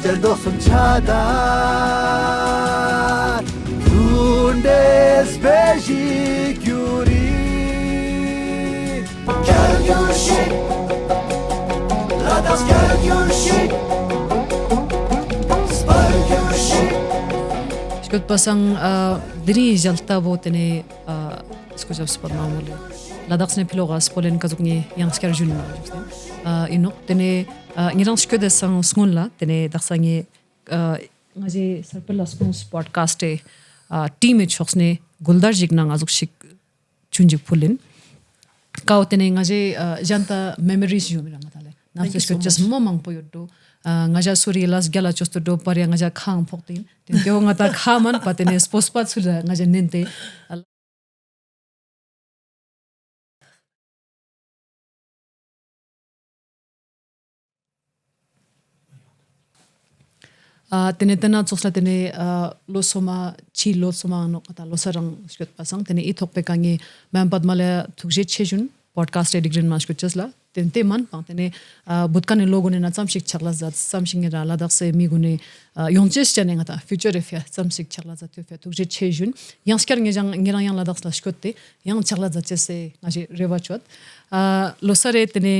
C: Jaldosum chadar Dundes beji gyuri Gyalgurshik Ladas Gyalgurshik Spalgurshik
A: Шкот пасang diri jalta bo tene इसको जब spot मामूले Ladakh ने फिलोगा स्पोलेन का जुगनी yang skar juni ma jukte ino tene ngirang skode sang sngula tene daksangi ngaje sarpela skons podcast e team e choksne guldar jigna ngazuk shik chunji pulin ka tene ngaje janta memories jumi ramatale na fisko just momang poyodo ngaja surilas gala chosto do parya ngaja khang phoktin ten kyo ngata khaman patene spospat sura ngaja nente tene tena chosla tene losoma chi losoma no ata losarang skot pasang tene I thokpe kangi mam padmala thukje chejun podcast edigreen mas kuchasla tente man pa tene butkane logone na chamshik chagla zat samshing ra ladak se migune yongches chane ngata future efya chamshik chagla zat efya thukje chejun yangskar ngejang ngirang yang ladak sla skotte yang chagla zat se ngaji rewachot losare tene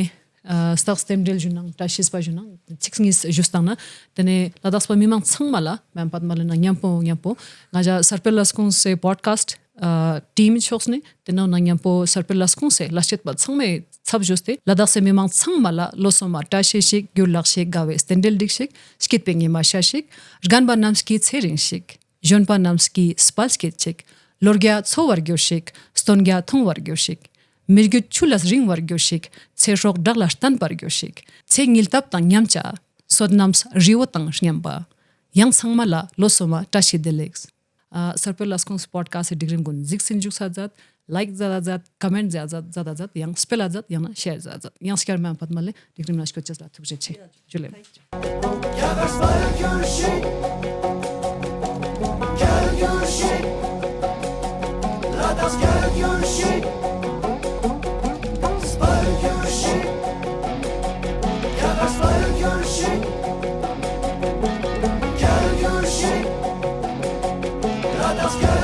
A: stars tem del junang tashis pa junang chiksngis justang na tene ladas pa mimang changmala mem pat malena nyampo ngaja sarpelas kung se podcast team chosne teno nangyampo sarpelas kung se lashit bat changme chab joste ladas se mimang changmala losoma tashishik gyulakshik gawe stendel dikshik skit pengi ma shashik ganba namski tsering shik jonpa namski spalskit chik lorgya chowar gyoshik stongya thongwar gyoshik mirgu chulas ring war gyoshik cheshok daglash tan par gyoshik chengil tap tang nyamcha sodnams riwotang shnyamba yang sangmala losoma tashi delex sarpelas kong podcast degree gun ziksin juk sajat like zat comment zat yang spell zat yang share zat yang skar man patmale degree nash ko chesla thukje che jule
C: Let us go.